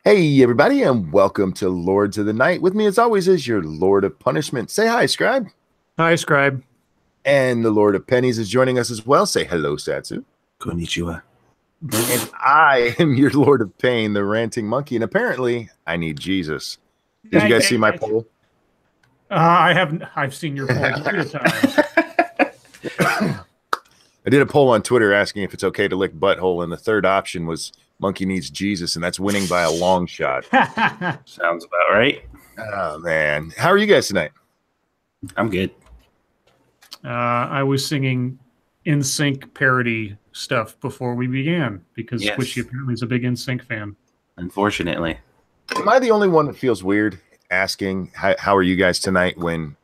Hey, everybody, and welcome to Lords of the Night. With me, as always, is your Lord of Punishment. Say hi, Scribe. Hi, Scribe. And the Lord of Pennies is joining us as well. Say hello, Satsu. Konnichiwa. And I am your Lord of Pain, the ranting monkey. And apparently, I need Jesus. Did you guys see my poll? I haven't. I've seen your poll plenty of times. I did a poll on Twitter asking if it's okay to lick butthole, and the third option was monkey needs Jesus, and that's winning by a long shot. Sounds about right. Oh, man. How are you guys tonight? I'm good. I was singing NSYNC parody stuff before we began because Squishy apparently is a big NSYNC fan. Unfortunately. Am I the only one that feels weird asking how are you guys tonight when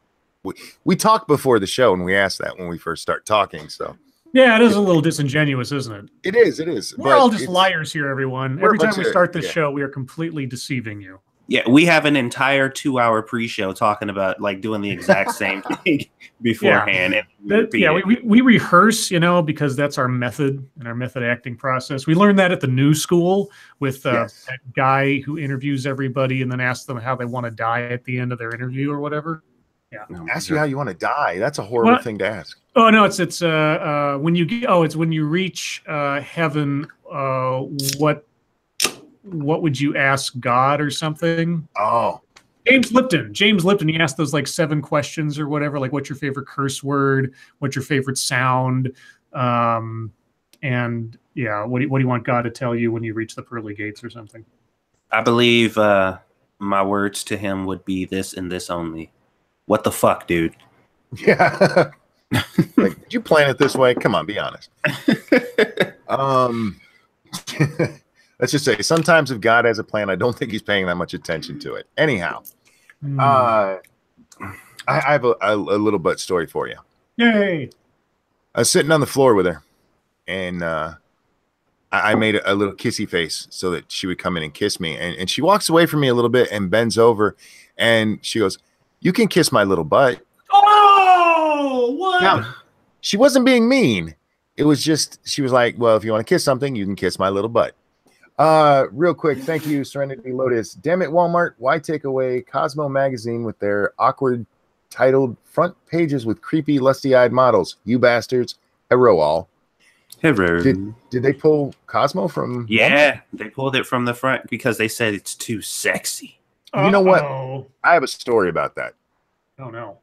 we talk before the show and we ask that when we first start talking? So yeah, it is a little disingenuous, isn't it? It is. It is. We're all just liars here, everyone. Every time we start this show, we are completely deceiving you. Yeah, we have an entire 2-hour pre-show talking about like doing the exact same thing beforehand. Yeah, we rehearse, because that's our method and our method acting process. We learned that at the new school with that guy who interviews everybody and then asks them how they want to die at the end of their interview or whatever. Yeah, ask you how you want to die. That's a horrible thing to ask. Oh no, it's when you get it's when you reach heaven. What would you ask God or something? Oh, James Lipton. He asked those like 7 questions or whatever. Like, what's your favorite curse word? What's your favorite sound? And yeah, what do you want God to tell you when you reach the pearly gates or something? I believe my words to him would be this and this only. What the fuck, dude? Yeah. Like, did you plan it this way? Come on, be honest. Let's just say sometimes if God has a plan, I don't think he's paying that much attention to it. Anyhow, I have a little butt story for you. Yay. I was sitting on the floor with her, and I made a little kissy face so that she would come in and kiss me. And she walks away from me a little bit and bends over, and she goes, "You can kiss my little butt." Oh, what? Now, she wasn't being mean. It was just, she was like, well, if you want to kiss something, you can kiss my little butt. Real quick, thank you, Serenity Lotus. Damn it, Walmart, why take away Cosmo magazine with their awkward titled front pages with creepy, lusty-eyed models? You bastards. Hello, all. Hello. Did they pull Cosmo from Walmart? They pulled it from the front because they said it's too sexy. You know what? I have a story about that. Oh, no.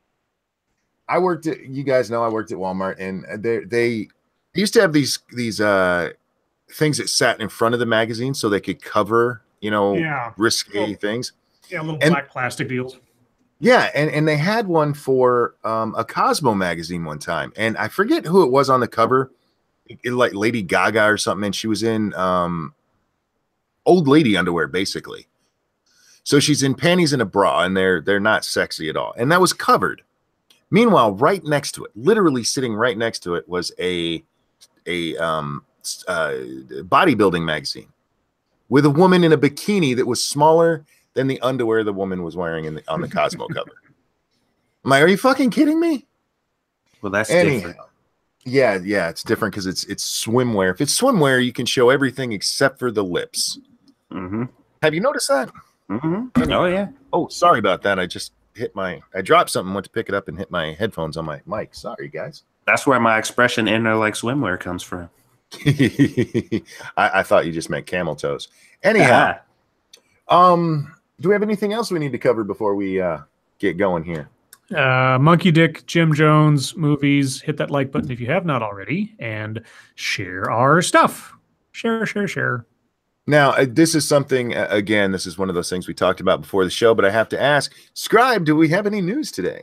You guys know I worked at Walmart, and they used to have these things that sat in front of the magazine so they could cover, risky things. Yeah, little black plastic deals. Yeah, and they had one for a Cosmo magazine one time, and I forget who it was on the cover, like Lady Gaga or something, and she was in old lady underwear, basically. So she's in panties and a bra, and they're not sexy at all, and that was covered. Meanwhile, right next to it, literally sitting right next to it, was a bodybuilding magazine with a woman in a bikini that was smaller than the underwear the woman was wearing on the Cosmo cover. I'm like, are you fucking kidding me? Well, that's different. Yeah, it's different because it's swimwear. If it's swimwear, you can show everything except for the lips. Mm-hmm. Have you noticed that? Mm-hmm. Oh, yeah. Oh, sorry about that. I just I dropped something, went to pick it up and hit my headphones on my mic. Sorry, guys. That's where my expression inner like swimwear comes from. I thought you just meant camel toes. Anyhow, do we have anything else we need to cover before we get going here? Monkey Dick, Jim Jones movies. Hit that like button if you have not already, and share our stuff. Share. Now, this is something, again, this is one of those things we talked about before the show, but I have to ask, Scribe, do we have any news today?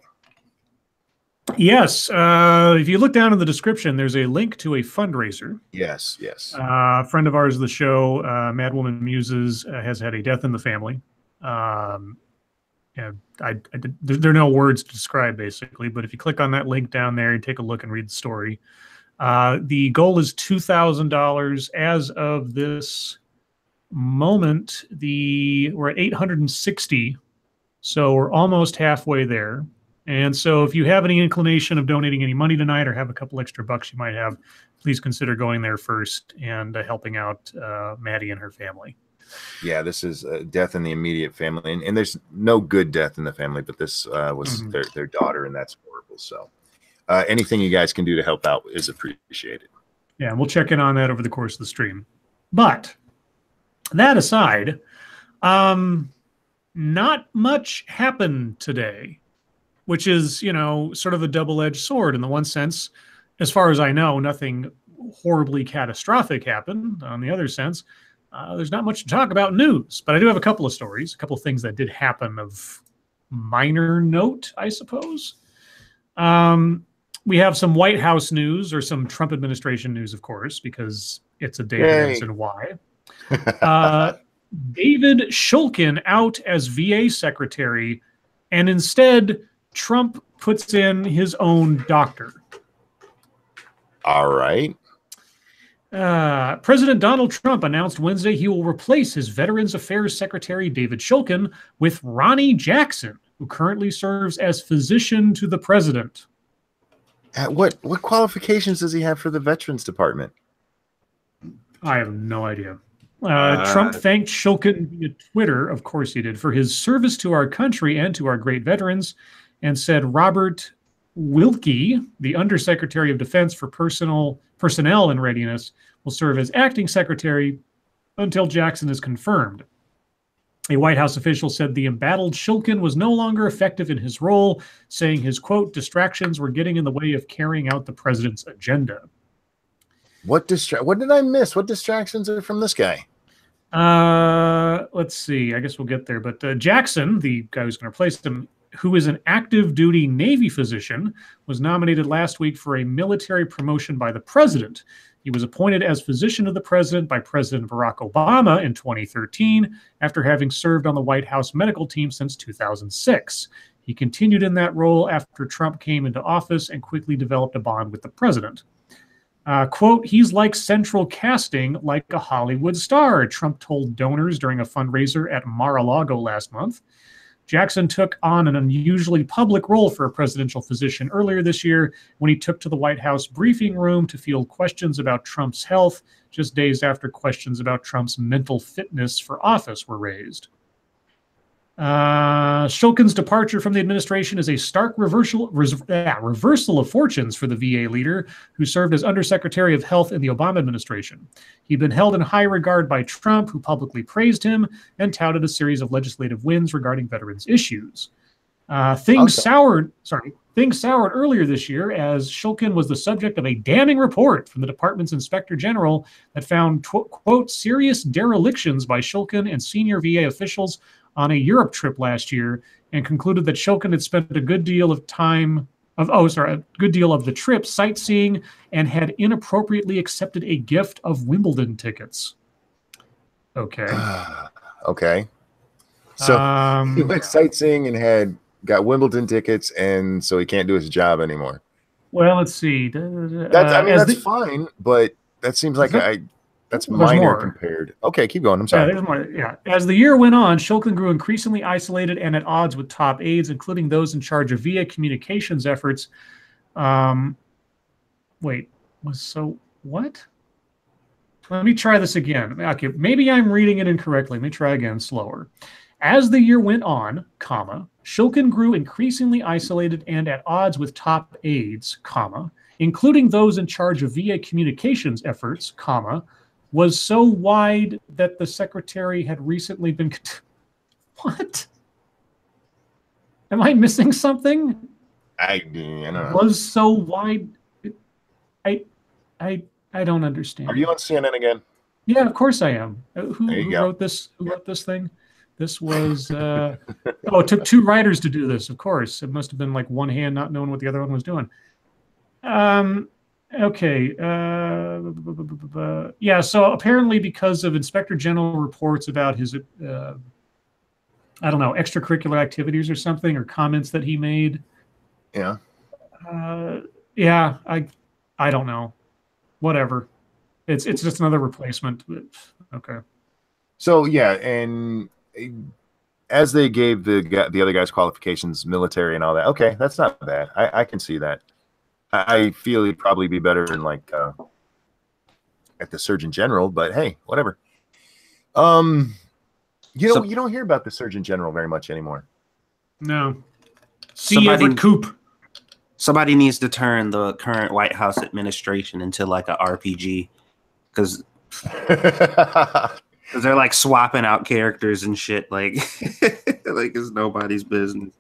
Yes. If you look down in the description, there's a link to a fundraiser. Yes. A friend of ours of the show, Madwoman Muses, has had a death in the family. There are no words to describe, basically, but if you click on that link down there and take a look and read the story, the goal is $2,000. As of this moment, we're at 860, so we're almost halfway there. And so if you have any inclination of donating any money tonight or have a couple extra bucks you might have, please consider going there first and helping out Maddie and her family. Yeah, this is death in the immediate family, and there's no good death in the family, but this was their daughter, and that's horrible. So anything you guys can do to help out is appreciated. Yeah, we'll check in on that over the course of the stream. But that aside, not much happened today, which is, you know, sort of a double-edged sword. In the one sense, as far as I know, nothing horribly catastrophic happened. On the other sense, there's not much to talk about news, but I do have a couple of stories, a couple of things that did happen of minor note, I suppose. We have some White House news, or some Trump administration news, of course, because it's a day that ends in Y. David Shulkin out as VA secretary, and instead Trump puts in his own doctor. All right. President Donald Trump announced Wednesday he will replace his Veterans Affairs Secretary David Shulkin with Ronnie Jackson, who currently serves as physician to the president. What qualifications does he have for the Veterans Department? I have no idea. Trump thanked Shulkin via Twitter, of course he did, for his service to our country and to our great veterans, and said Robert Wilkie, the Undersecretary of Defense for Personnel and Readiness, will serve as acting secretary until Jackson is confirmed. A White House official said the embattled Shulkin was no longer effective in his role, saying his, quote, distractions were getting in the way of carrying out the president's agenda. What did I miss? What distractions are from this guy? Let's see. I guess we'll get there. But Jackson, the guy who's going to replace him, who is an active duty Navy physician, was nominated last week for a military promotion by the president. He was appointed as physician of the president by President Barack Obama in 2013, after having served on the White House medical team since 2006. He continued in that role after Trump came into office and quickly developed a bond with the president. Quote, he's like central casting, like a Hollywood star, Trump told donors during a fundraiser at Mar-a-Lago last month. Jackson took on an unusually public role for a presidential physician earlier this year when he took to the White House briefing room to field questions about Trump's health, just days after questions about Trump's mental fitness for office were raised. Shulkin's departure from the administration is a stark reversal of fortunes for the VA leader, who served as Undersecretary of Health in the Obama administration. He'd been held in high regard by Trump, who publicly praised him and touted a series of legislative wins regarding veterans issues. Things soured earlier this year as Shulkin was the subject of a damning report from the department's inspector general that found, quote, serious derelictions by Shulkin and senior VA officials on a Europe trip last year, and concluded that Shulkin had spent a good deal of the trip sightseeing and had inappropriately accepted a gift of Wimbledon tickets. Okay. Okay. So he went sightseeing and got Wimbledon tickets, and so he can't do his job anymore. Well, let's see. That's fine, but that seems like that's minor compared. Okay, keep going. I'm sorry. Yeah, there's more. Yeah. As the year went on, Shulkin grew increasingly isolated and at odds with top aides, including those in charge of VA communications efforts. What? Let me try this again. Okay, maybe I'm reading it incorrectly. Let me try again, slower. As the year went on, Shulkin grew increasingly isolated and at odds with top aides, including those in charge of VA communications efforts, was so wide that the secretary had recently been... What? Am I missing something? I don't know. Was so wide... I don't understand. Are you on CNN again? Yeah, of course I am. Who go. wrote this? Who wrote this thing? This was... it took two writers to do this, of course. It must have been like one hand not knowing what the other one was doing. Okay. Yeah, so apparently because of Inspector General reports about his, extracurricular activities or something, or comments that he made. Yeah. Yeah, I don't know. Whatever. It's just another replacement. But, okay. So, yeah, and as they gave the other guy's qualifications, military and all that, okay, that's not bad. I can see that. I feel he'd probably be better in at the Surgeon General, but hey, whatever. You don't hear about the Surgeon General very much anymore. No. See Everett Koop. Somebody needs to turn the current White House administration into like a RPG, because they're like swapping out characters and shit, like like it's nobody's business.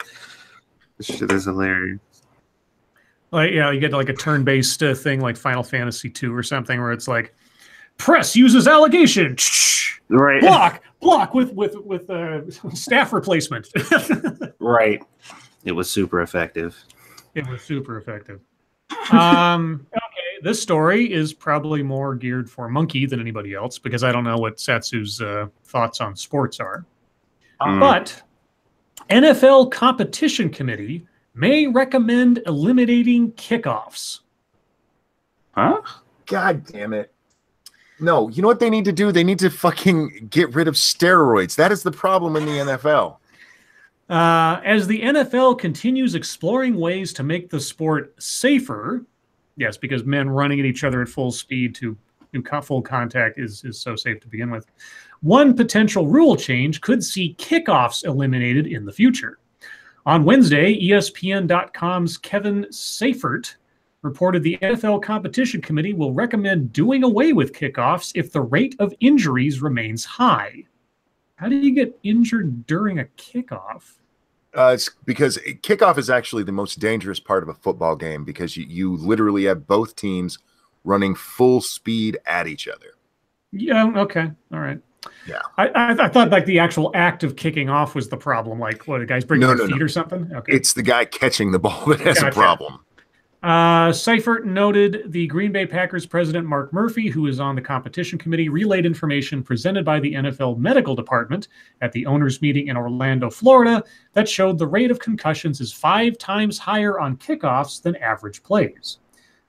This shit is hilarious. Like, yeah, you get like a turn-based thing like Final Fantasy II or something, where it's like, press uses allegation, right? Block with staff replacement. Right. It was super effective. It was super effective. Okay, this story is probably more geared for Monkey than anybody else, because I don't know what Satsu's thoughts on sports are. But NFL Competition Committee may recommend eliminating kickoffs. Huh? God damn it. No, you know what they need to do? They need to fucking get rid of steroids. That is the problem in the NFL. As the NFL continues exploring ways to make the sport safer, yes, because men running at each other at full speed to do full contact is so safe to begin with, one potential rule change could see kickoffs eliminated in the future. On Wednesday, ESPN.com's Kevin Seifert reported the NFL Competition Committee will recommend doing away with kickoffs if the rate of injuries remains high. How do you get injured during a kickoff? It's because kickoff is actually the most dangerous part of a football game, because you literally have both teams running full speed at each other. Yeah, okay. All right. Yeah. I thought like the actual act of kicking off was the problem. Like, what, the guy's breaking their feet or something? Okay. It's the guy catching the ball that has a problem. Seifert noted the Green Bay Packers president, Mark Murphy, who is on the competition committee, relayed information presented by the NFL medical department at the owners' meeting in Orlando, Florida, that showed the rate of concussions is 5 times higher on kickoffs than average plays.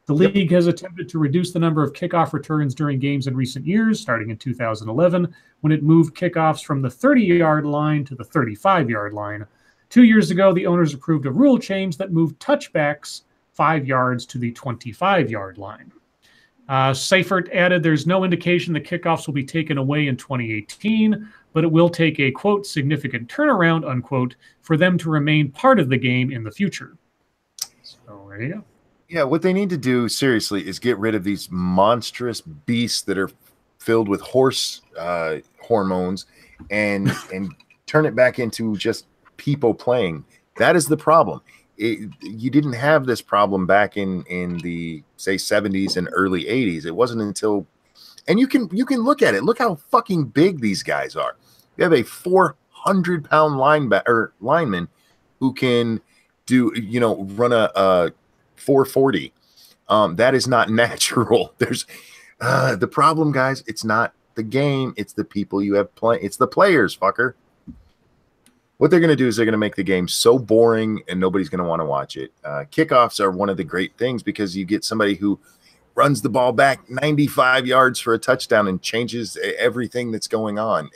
The league has attempted to reduce the number of kickoff returns during games in recent years, starting in 2011, when it moved kickoffs from the 30-yard line to the 35-yard line. 2 years ago, the owners approved a rule change that moved touchbacks 5 yards to the 25-yard line. Seifert added there's no indication that kickoffs will be taken away in 2018, but it will take a, quote, significant turnaround, unquote, for them to remain part of the game in the future. So there you go. Yeah, what they need to do, seriously, is get rid of these monstrous beasts that are filled with horse hormones and turn it back into just people playing. That is the problem. You didn't have this problem back in the, say, 70s and early 80s. It wasn't until, and you can look at it. Look how fucking big these guys are. You have a 400-pound lineman who can do, run a 440. That is not natural. There's the problem, guys. It's not the game. It's the people you have playing. It's the players, fucker. What they're going to do is they're going to make the game so boring and nobody's going to want to watch it. Kickoffs are one of the great things, because you get somebody who runs the ball back 95 yards for a touchdown and changes everything that's going on.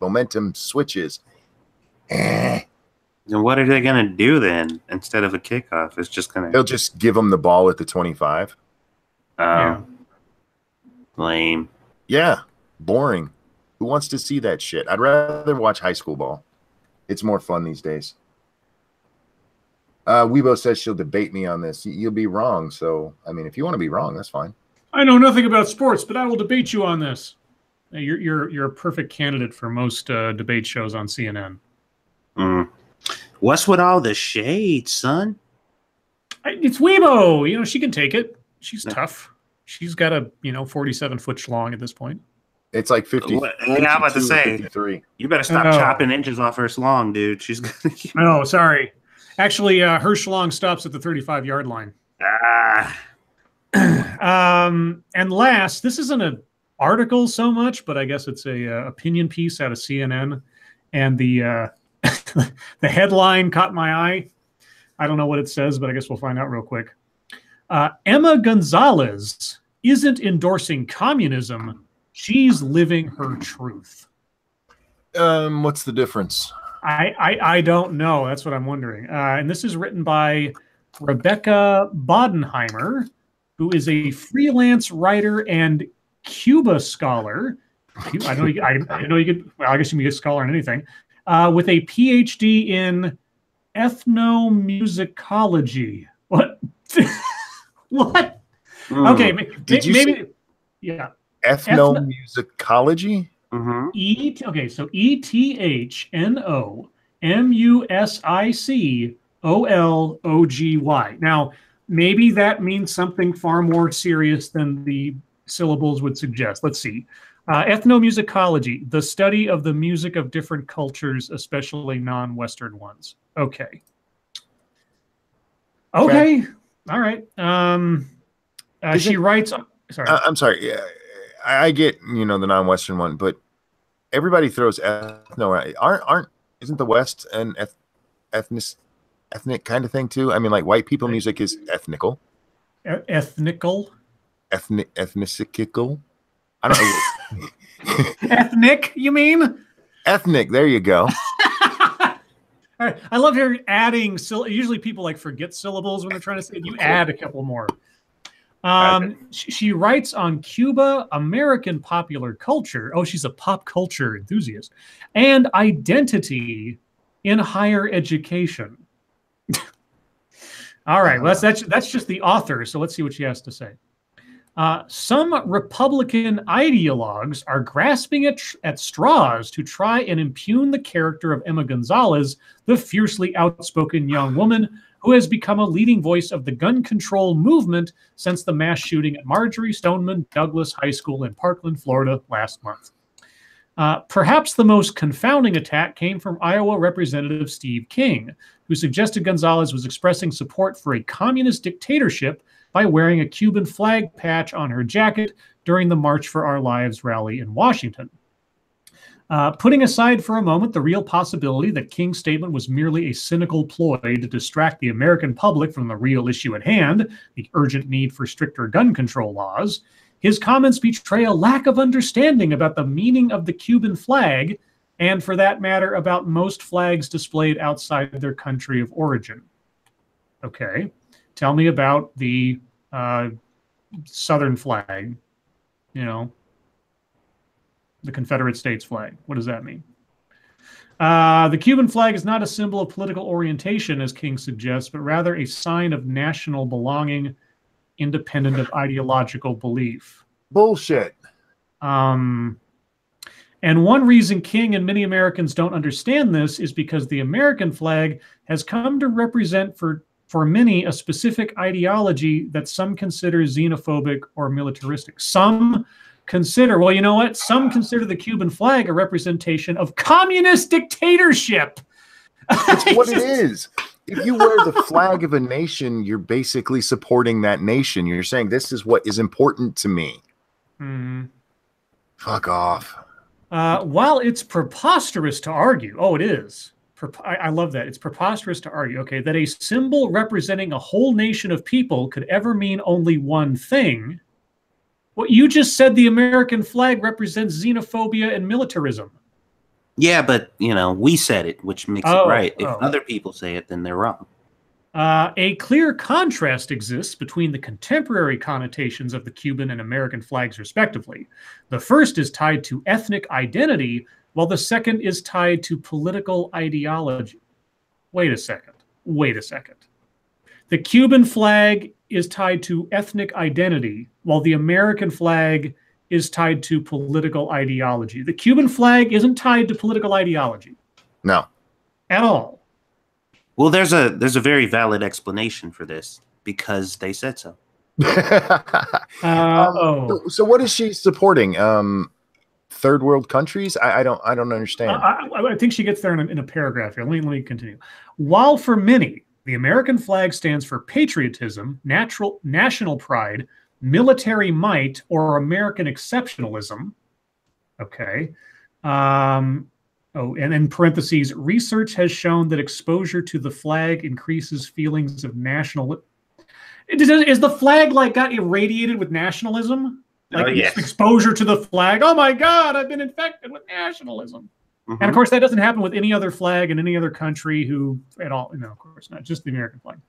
Momentum switches. And what are they going to do then instead of a kickoff? It's just going to... They'll just give them the ball at the 25. Yeah. Lame. Yeah. Boring. Who wants to see that shit? I'd rather watch high school ball. It's more fun these days. Weibo says she'll debate me on this. You'll be wrong. So, I mean, if you want to be wrong, that's fine. I know nothing about sports, but I will debate you on this. You're a perfect candidate for most debate shows on CNN. What's with all the shade, son? It's Weibo. She can take it. She's tough. She's got a 47-foot schlong at this point. It's like 50. I'm about to say, 53. You better stop chopping inches off her schlong, dude. She's gonna... Oh, sorry. Actually, her schlong stops at the 35-yard line. And last, this isn't an article so much, but I guess it's a opinion piece out of CNN, and the the headline caught my eye. I don't know what it says, but I guess we'll find out real quick. Emma Gonzalez isn't endorsing communism. She's living her truth. What's the difference? I don't know. That's what I'm wondering. And this is written by Rebecca Bodenheimer, who is a freelance writer and Cuba scholar I know you could. Well, I guess you can be a scholar in anything. With a PhD in ethnomusicology. What? What? Okay, maybe. Yeah. Ethnomusicology. Okay, so ethnomusicology. Now, maybe that means something far more serious than the syllables would suggest. Let's see. Ethnomusicology, the study of the music of different cultures, especially non-Western ones. Okay. All right. She writes. Sorry. I'm sorry. Yeah, I get the non-Western one, but everybody throws ethno. Isn't the West an ethnic kind of thing too? I mean, like white people music is ethnical. Ethnicical. I don't know. Ethnic, you mean? Ethnic. There you go. All right. I love hearing adding. Usually people forget syllables when they're trying to say it. You add a couple more. She writes on Cuba, American popular culture. Oh, she's a pop culture enthusiast. And identity in higher education. All right. Well, that's just the author. So let's see what she has to say. Some Republican ideologues are grasping at straws to try and impugn the character of Emma Gonzalez, the fiercely outspoken young woman who has become a leading voice of the gun control movement since the mass shooting at Marjorie Stoneman Douglas High School in Parkland, Florida last month. Perhaps the most confounding attack came from Iowa Representative Steve King, who suggested Gonzalez was expressing support for a communist dictatorship by wearing a Cuban flag patch on her jacket during the March for Our Lives rally in Washington. Putting aside for a moment the real possibility that King's statement was merely a cynical ploy to distract the American public from the real issue at hand, the urgent need for stricter gun control laws, his comments betray a lack of understanding about the meaning of the Cuban flag, and for that matter, about most flags displayed outside their country of origin. Okay. Tell me about the Southern flag, the Confederate States flag. What does that mean? The Cuban flag is not a symbol of political orientation, as King suggests, but rather a sign of national belonging, independent of ideological belief. Bullshit. And one reason King and many Americans don't understand this is because the American flag has come to represent for many a specific ideology that some consider xenophobic or militaristic. Some consider, well, you know what? Some consider the Cuban flag a representation of communist dictatorship. That's what it is. If you wear the flag of a nation, you're basically supporting that nation. You're saying, this is what is important to me. Mm-hmm. Fuck off. While it's preposterous to argue, it is. I love that. It's preposterous to argue, okay, that a symbol representing a whole nation of people could ever mean only one thing. Well, you just said the American flag represents xenophobia and militarism. Yeah, but, we said it, which makes it right. If other people say it, then they're wrong. A clear contrast exists between the contemporary connotations of the Cuban and American flags, respectively. The first is tied to ethnic identity, while the second is tied to political ideology. Wait a second. The Cuban flag is tied to ethnic identity, while the American flag is tied to political ideology. The Cuban flag isn't tied to political ideology. No. At all. Well, there's a very valid explanation for this, because they said so. So what is she supporting? Third world countries? I don't understand. I think she gets there in a paragraph here. Let me continue. While for many, the American flag stands for patriotism, national pride, military might, or American exceptionalism. Okay. And in parentheses, research has shown that exposure to the flag increases feelings of national. Is the flag got irradiated with nationalism? Yes. Exposure to the flag. Oh my God, I've been infected with nationalism. Mm-hmm. And of course, that doesn't happen with any other flag in any other country at all. No, of course not. Just the American flag.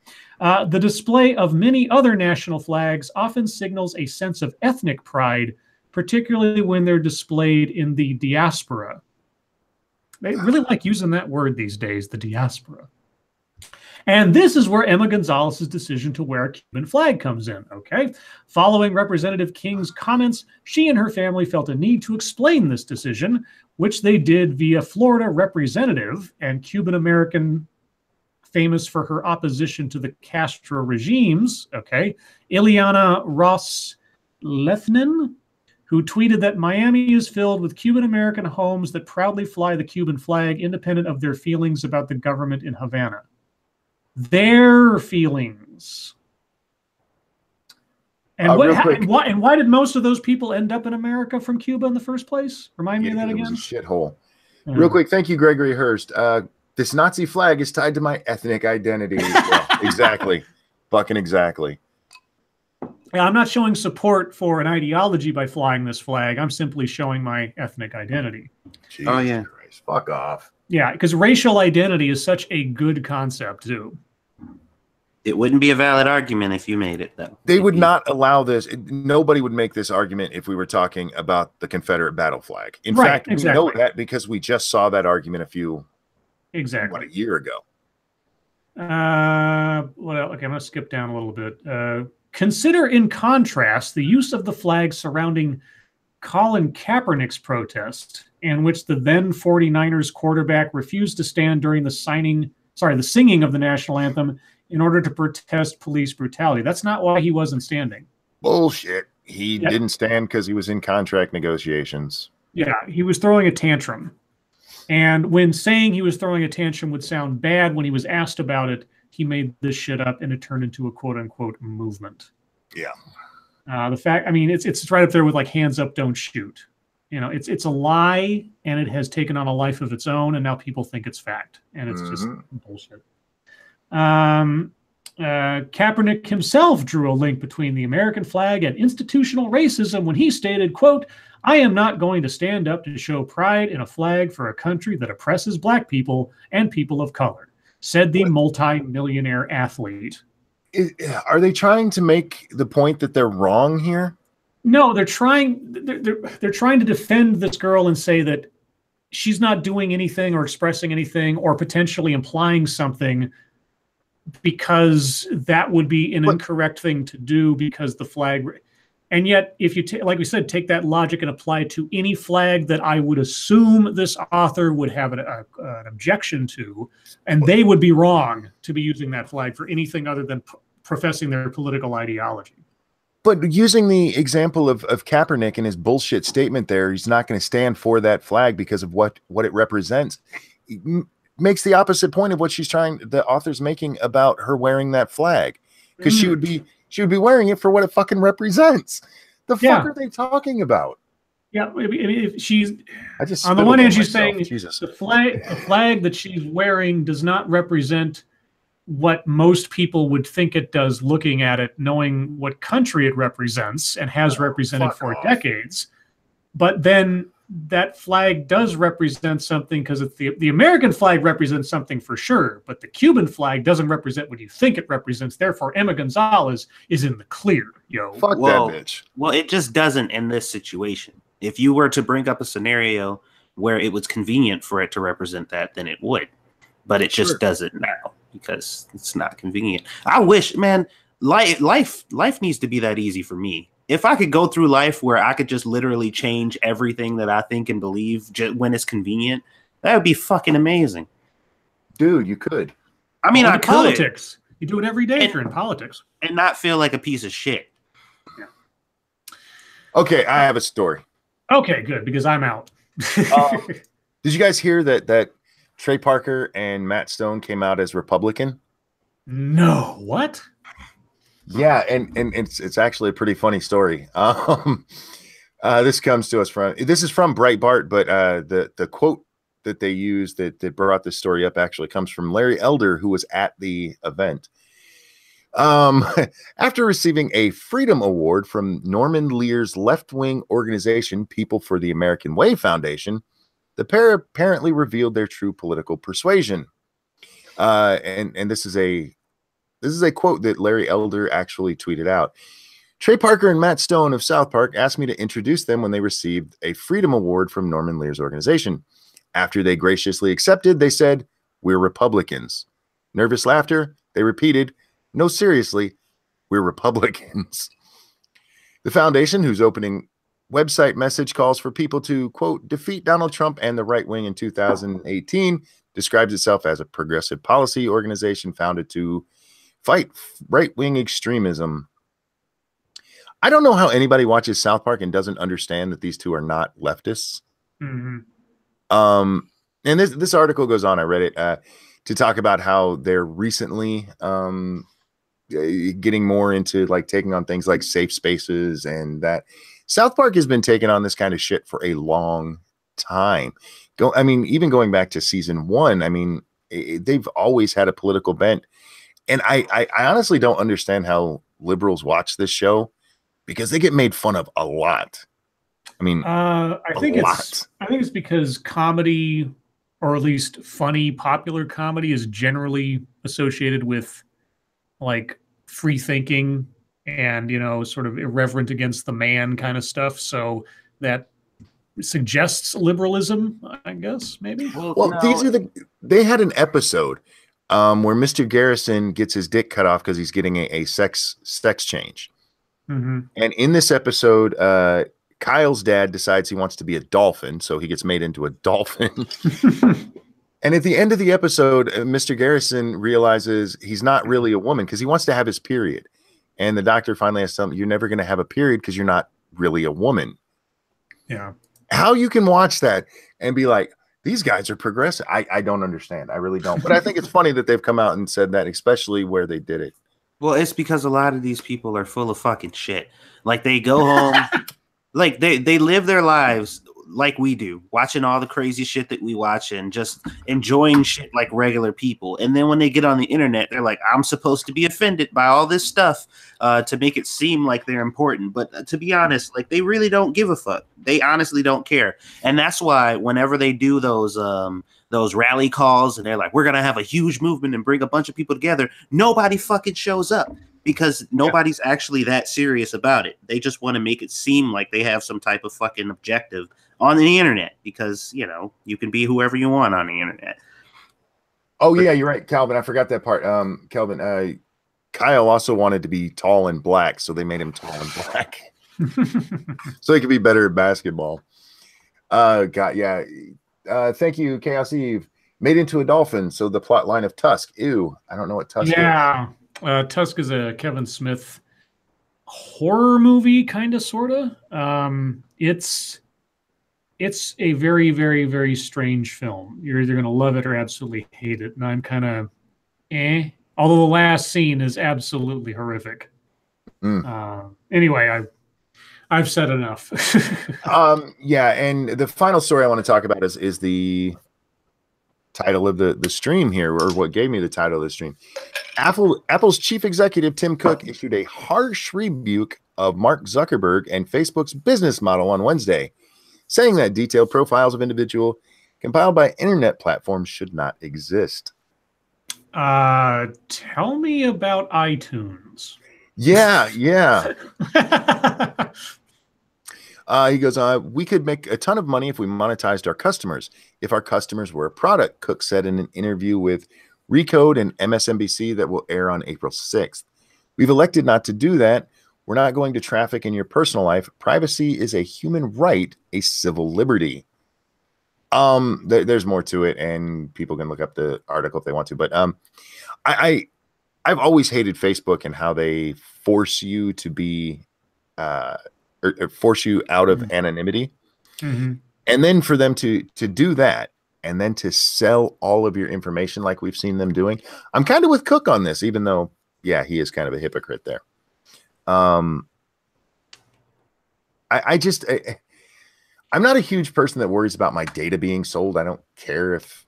The display of many other national flags often signals a sense of ethnic pride, particularly when they're displayed in the diaspora. They really like using that word these days, the diaspora. And this is where Emma Gonzalez's decision to wear a Cuban flag comes in, okay? Following Representative King's comments, she and her family felt a need to explain this decision, which they did via Florida representative and Cuban-American famous for her opposition to the Castro regimes, okay, Ileana Ross-Lethnin, who tweeted that Miami is filled with Cuban-American homes that proudly fly the Cuban flag, independent of their feelings about the government in Havana. Their feelings. And why did most of those people end up in America from Cuba in the first place? Remind me of that again. It was a shithole. Yeah. Real quick, thank you, Gregory Hurst. This Nazi flag is tied to my ethnic identity. Yeah, exactly. Fucking exactly. I'm not showing support for an ideology by flying this flag. I'm simply showing my ethnic identity. Jesus Christ. Fuck off. Yeah, because racial identity is such a good concept, too. It wouldn't be a valid argument if you made it, though. They would not allow this. Nobody would make this argument if we were talking about the Confederate battle flag. In fact, we know that because we just saw that argument a year ago. Well, okay, I'm going to skip down a little bit. Consider, in contrast, the use of the flag surrounding Colin Kaepernick's protest, in which the then 49ers quarterback refused to stand during the singing of the national anthem in order to protest police brutality. That's not why he wasn't standing. Bullshit. He didn't stand because he was in contract negotiations. Yeah, he was throwing a tantrum. And when saying he was throwing a tantrum would sound bad, when he was asked about it, he made this shit up and it turned into a quote-unquote movement. Yeah. The fact, I mean, it's right up there with like hands up, don't shoot. You know, it's a lie, and it has taken on a life of its own, and now people think it's fact, and it's just bullshit. Kaepernick himself drew a link between the American flag and institutional racism when he stated, quote, "I am not going to stand up to show pride in a flag for a country that oppresses black people and people of color," said the multi-millionaire athlete. Are they trying to make the point that they're wrong here? No, they're trying to defend this girl and say that she's not doing anything or expressing anything or potentially implying something, because that would be an incorrect thing to do because the flag. And yet, if you like we said, take that logic and apply it to any flag that I would assume this author would have an objection to, and they would be wrong to be using that flag for anything other than professing their political ideology. But using the example of Kaepernick and his bullshit statement there, he's not going to stand for that flag because of what it represents. It makes the opposite point of what the author's making about her wearing that flag, because she would be wearing it for what it fucking represents. The fuck are they talking about? Yeah, I mean, if she's on the one hand, she's saying the flag that she's wearing does not represent what most people would think it does, looking at it, knowing what country it represents and has represented for decades. But then that flag does represent something, because the American flag represents something for sure, but the Cuban flag doesn't represent what you think it represents. Therefore, Emma Gonzalez is in the clear, yo. Fuck that bitch. Well, it just doesn't in this situation. If you were to bring up a scenario where it was convenient for it to represent that, then it would. But it just doesn't now because it's not convenient. I wish, man, life needs to be that easy for me. If I could go through life where I could just literally change everything that I think and believe when it's convenient, that would be fucking amazing. Dude, you could. I mean, I could. Politics. You do it every day if you're in politics. And not feel like a piece of shit. Yeah. Okay, I have a story. Okay, good, because I'm out. Did you guys hear that Trey Parker and Matt Stone came out as Republican? No. What? Yeah, and it's actually a pretty funny story. This comes to us from Breitbart, but the quote that they used that brought this story up actually comes from Larry Elder, who was at the event. After receiving a Freedom Award from Norman Lear's left-wing organization, People for the American Way Foundation, the pair apparently revealed their true political persuasion. And this is a quote that Larry Elder actually tweeted out. Trey Parker and Matt Stone of South Park asked me to introduce them when they received a Freedom Award from Norman Lear's organization. After they graciously accepted, they said, "We're Republicans." Nervous laughter. They repeated, "No, seriously, we're Republicans." The foundation, whose opening website message calls for people to, quote, defeat Donald Trump and the right wing in 2018, describes itself as a progressive policy organization founded to fight right-wing extremism. I don't know how anybody watches South Park and doesn't understand that these two are not leftists. Mm-hmm. And this article goes on, I read it, to talk about how they're recently getting more into like taking on things like safe spaces, and that South Park has been taking on this kind of shit for a long time. Even going back to season 1, I mean, they've always had a political bent. And I honestly don't understand how liberals watch this show, because they get made fun of a lot. I mean, I think it's because comedy, or at least funny, popular comedy, is generally associated with like free thinking and, sort of irreverent against the man kind of stuff. So that suggests liberalism, I guess, maybe. Well, no. They had an episode where Mr. Garrison gets his dick cut off because he's getting a sex change. Mm-hmm. And in this episode, Kyle's dad decides he wants to be a dolphin, so he gets made into a dolphin. And at the end of the episode, Mr. Garrison realizes he's not really a woman because he wants to have his period. And the doctor finally has to tell him, "You're never going to have a period because you're not really a woman." Yeah. How you can watch that and be like, these guys are progressive, I don't understand. I really don't. But I think it's funny that they've come out and said that, especially where they did it. Well, it's because a lot of these people are full of fucking shit. Like, they go home, like they live their lives like we do, watching all the crazy shit that we watch and just enjoying shit like regular people. And then when they get on the internet, they're like, I'm supposed to be offended by all this stuff to make it seem like they're important. But to be honest, like, they really don't give a fuck. They honestly don't care. And that's why whenever they do those rally calls and they're like, we're going to have a huge movement and bring a bunch of people together, nobody fucking shows up. Because nobody's actually that serious about it. They just want to make it seem like they have some type of fucking objective on the internet, because, you can be whoever you want on the internet. Oh, yeah, you're right, Calvin. I forgot that part. Calvin, Kyle also wanted to be tall and black, so they made him tall and black. So he could be better at basketball. God, yeah. Thank you, Chaos Eve. Made into a dolphin, so the plot line of Tusk. Ew, I don't know what Tusk is. Yeah. Tusk is a Kevin Smith horror movie, kind of, sort of. It's a very, very, very strange film. You're either going to love it or absolutely hate it. And I'm kind of although the last scene is absolutely horrific. Anyway, I've said enough. Yeah, and the final story I want to talk about is the title of the stream here, or what gave me the title of the stream. Apple's chief executive Tim Cook issued a harsh rebuke of Mark Zuckerberg and Facebook's business model on Wednesday, saying that detailed profiles of individual compiled by internet platforms should not exist. Tell me about iTunes. Yeah. He goes, we could make a ton of money if we monetized our customers. If our customers were a product, Cook said in an interview with Recode and MSNBC that will air on April 6th. We've elected not to do that. We're not going to traffic in your personal life. Privacy is a human right, a civil liberty. There's more to it, and people can look up the article if they want to. But I've always hated Facebook and how they force you to be or force you out of anonymity. Mm-hmm. And then for them to do that, and then to sell all of your information like we've seen them doing. I'm kind of with Cook on this, even though, yeah, he is kind of a hypocrite there. I'm not a huge person that worries about my data being sold. I don't care if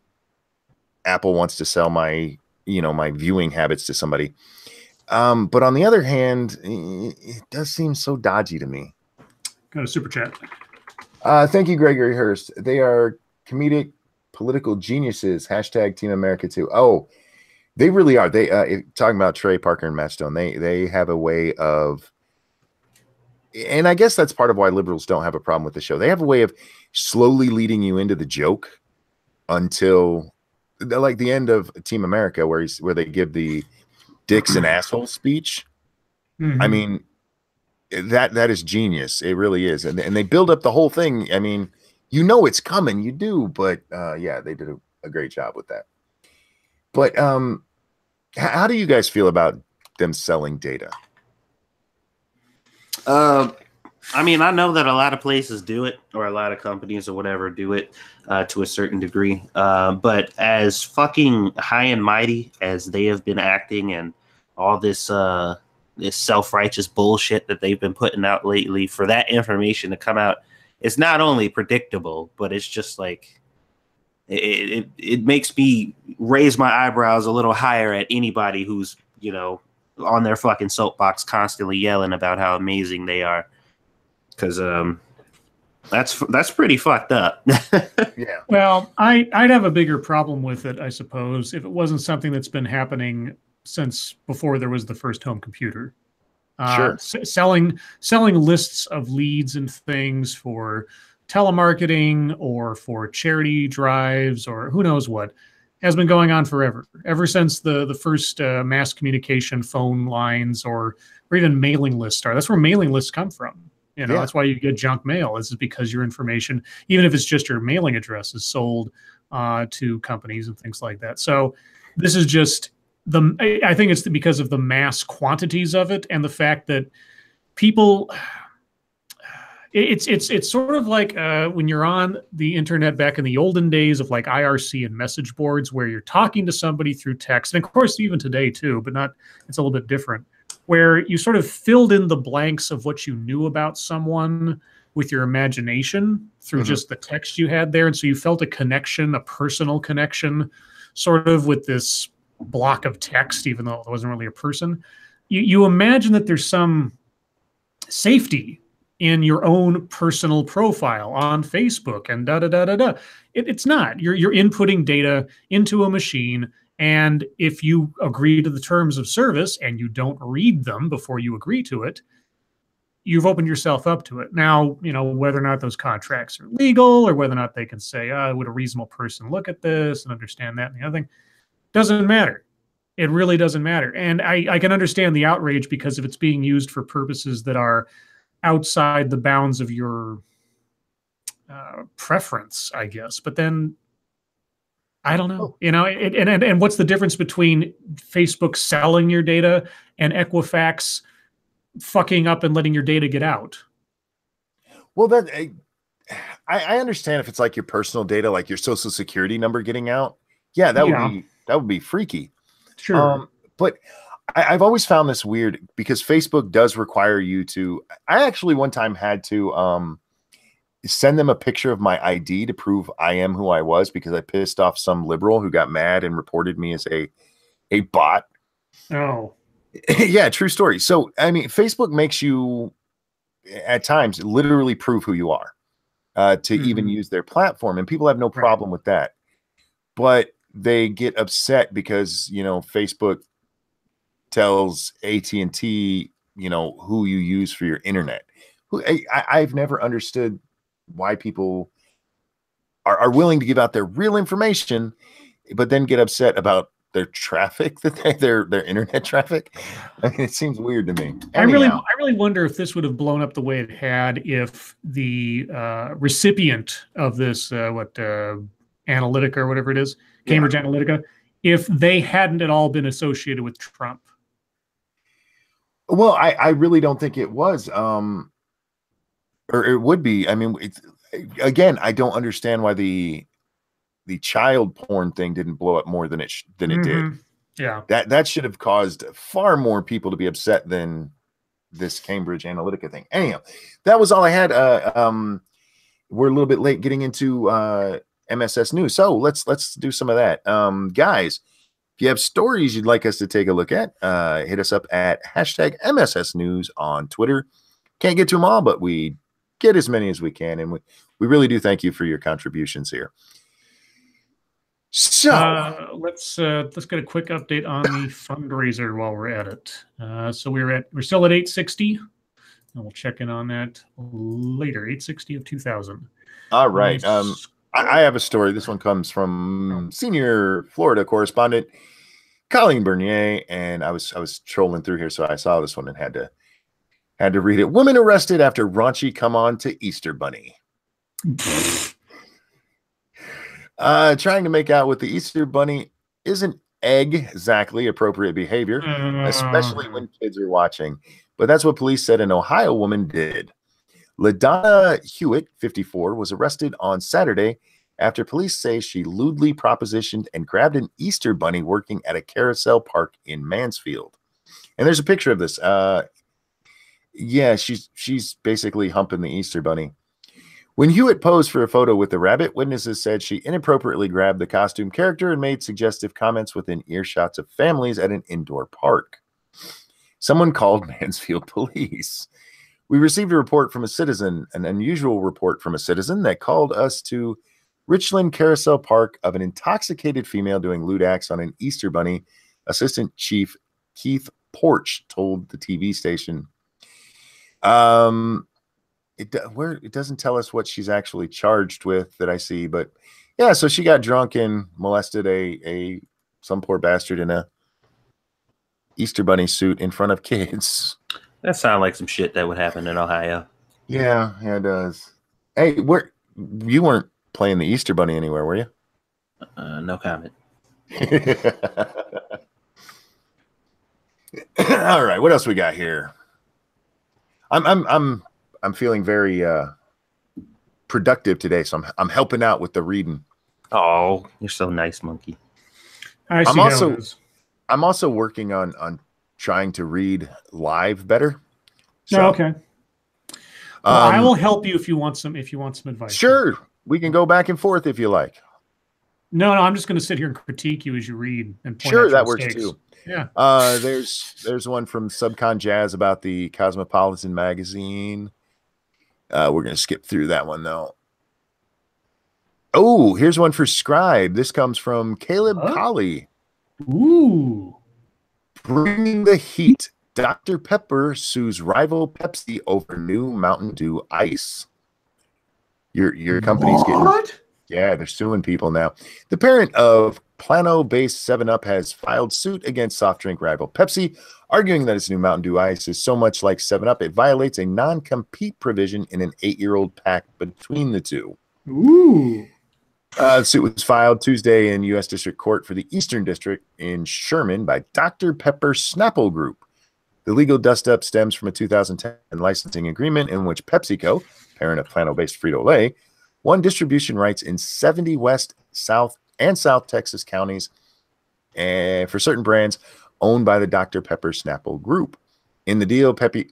Apple wants to sell my viewing habits to somebody. But on the other hand, it does seem so dodgy to me. Got a super chat. Thank you, Gregory Hurst. They are comedic political geniuses. # Team America too. Oh, they really are. They talking about Trey Parker and Matt Stone. They have a way of and I guess that's part of why liberals don't have a problem with the show. They have a way of slowly leading you into the joke until like the end of Team America, where they give the dicks and assholes speech. I mean, that is genius. It really is. And they build up the whole thing. I mean, you know it's coming, you do, but yeah, they did a great job with that. But how do you guys feel about them selling data? I mean, I know that a lot of places do it, or a lot of companies or whatever do it to a certain degree. But as fucking high and mighty as they have been acting, and all this this self-righteous bullshit that they've been putting out lately, for that information to come out, it's not only predictable, but it's just like it makes me raise my eyebrows a little higher at anybody who's, you know, on their fucking soapbox constantly yelling about how amazing they are. Because that's pretty fucked up. Yeah. Well, I'd have a bigger problem with it, I suppose, if it wasn't something that's been happening since before there was the first home computer. Sure. Selling lists of leads and things for telemarketing or for charity drives or who knows what has been going on forever. Ever since the first mass communication phone lines or even mailing lists started. That's where mailing lists come from. You know, that's why you get junk mail. This is because your information, even if it's just your mailing address, is sold to companies and things like that. So this is just I think it's because of the mass quantities of it and the fact that people, it's sort of like when you're on the internet back in the olden days of like IRC and message boards where you're talking to somebody through text. And of course, even today too, but it's a little bit different, where you sort of filled in the blanks of what you knew about someone with your imagination through just the text you had there. And so you felt a connection, a personal connection, sort of with this block of text, even though it wasn't really a person. You imagine that there's some safety in your own personal profile on Facebook and da-da-da-da-da. It's not. You're inputting data into a machine, and if you agree to the terms of service and you don't read them before you agree to it, you've opened yourself up to it. Now, you know, whether or not those contracts are legal or whether or not they can say, would a reasonable person look at this and understand that and the other thing, doesn't matter. It really doesn't matter. And I can understand the outrage because if it's being used for purposes that are outside the bounds of your preference, I guess. But then I don't know, you know, and what's the difference between Facebook selling your data and Equifax fucking up and letting your data get out? Well, I understand if it's like your personal data, like your social security number getting out. Yeah, that would be freaky. Sure. But I've always found this weird because Facebook does require you to. I actually one time had to send them a picture of my ID to prove I am who I was because I pissed off some liberal who got mad and reported me as a bot. Oh. Yeah, true story. So, I mean, Facebook makes you at times literally prove who you are to even use their platform. And people have no problem with that. But they get upset because, you know, Facebook tells AT&T, you know, who you use for your internet. I've never understood why people are willing to give out their real information, but then get upset about their traffic, their internet traffic. I mean, it seems weird to me. Anyhow. I really wonder if this would have blown up the way it had if the recipient of this Analytica or whatever it is, Cambridge Analytica, if they hadn't at all been associated with Trump. Well, I really don't think it was, or it would be. I mean, again, I don't understand why the child porn thing didn't blow up more than it did. Yeah, that should have caused far more people to be upset than this Cambridge Analytica thing. Anyhow, that was all I had. We're a little bit late getting into MSS news, so let's do some of that, guys. If you have stories you'd like us to take a look at, hit us up at #MSS News on Twitter. Can't get to them all, but we get as many as we can, and we really do thank you for your contributions here. So let's get a quick update on the fundraiser while we're at it. So we're still at 860. And we'll check in on that later. 860 of 2000. All right. I have a story. This one comes from senior Florida correspondent Colleen Bernier, and I was trolling through here, so I saw this one and had to read it. Woman arrested after raunchy come on to Easter Bunny. Trying to make out with the Easter Bunny isn't exactly appropriate behavior, especially when kids are watching. But that's what police said an Ohio woman did. LaDonna Hewitt, 54, was arrested on Saturday after police say she lewdly propositioned and grabbed an Easter bunny working at a carousel park in Mansfield. And there's a picture of this. Yeah, she's basically humping the Easter bunny. When Hewitt posed for a photo with the rabbit, witnesses said she inappropriately grabbed the costume character and made suggestive comments within earshots of families at an indoor park. Someone called Mansfield police. We received a report from a citizen, an unusual report from a citizen that called us to Richland Carousel Park of an intoxicated female doing lewd acts on an Easter bunny, Assistant Chief Keith Porch told the TV station. It doesn't tell us what she's actually charged with that I see, but yeah, so she got drunk and molested some poor bastard in a Easter bunny suit in front of kids. That sounds like some shit that would happen in Ohio. Yeah, it does. Hey, you weren't playing the Easter bunny anywhere, were you? No comment. All right, what else we got here? I'm feeling very productive today, so I'm helping out with the reading. Oh, you're so nice, monkey. I'm also working on trying to read live better. So, okay. Well, I will help you if you want some advice. Sure, we can go back and forth if you like. No, I'm just going to sit here and critique you as you read and point sure, out that mistakes. Works too. Yeah. There's one from Subcon Jazz about the Cosmopolitan magazine. We're going to skip through that one though. Oh, here's one for Scribe. This comes from Caleb Colley. Ooh. Bringing the heat. Dr. Pepper sues rival Pepsi over new Mountain Dew ice. Your company's getting they're suing people now. The parent of Plano-based 7-Up has filed suit against soft drink rival Pepsi, arguing that its new Mountain Dew Ice is so much like 7-Up it violates a non-compete provision in an 8-year-old pact between the two. Ooh. The suit was filed Tuesday in U.S. District Court for the Eastern District in Sherman by Dr. Pepper Snapple Group. The legal dust-up stems from a 2010 licensing agreement in which PepsiCo, parent of Plano-based Frito-Lay, won distribution rights in 70 West, South, and South Texas counties and for certain brands owned by the Dr. Pepper Snapple Group. In the deal, Peppy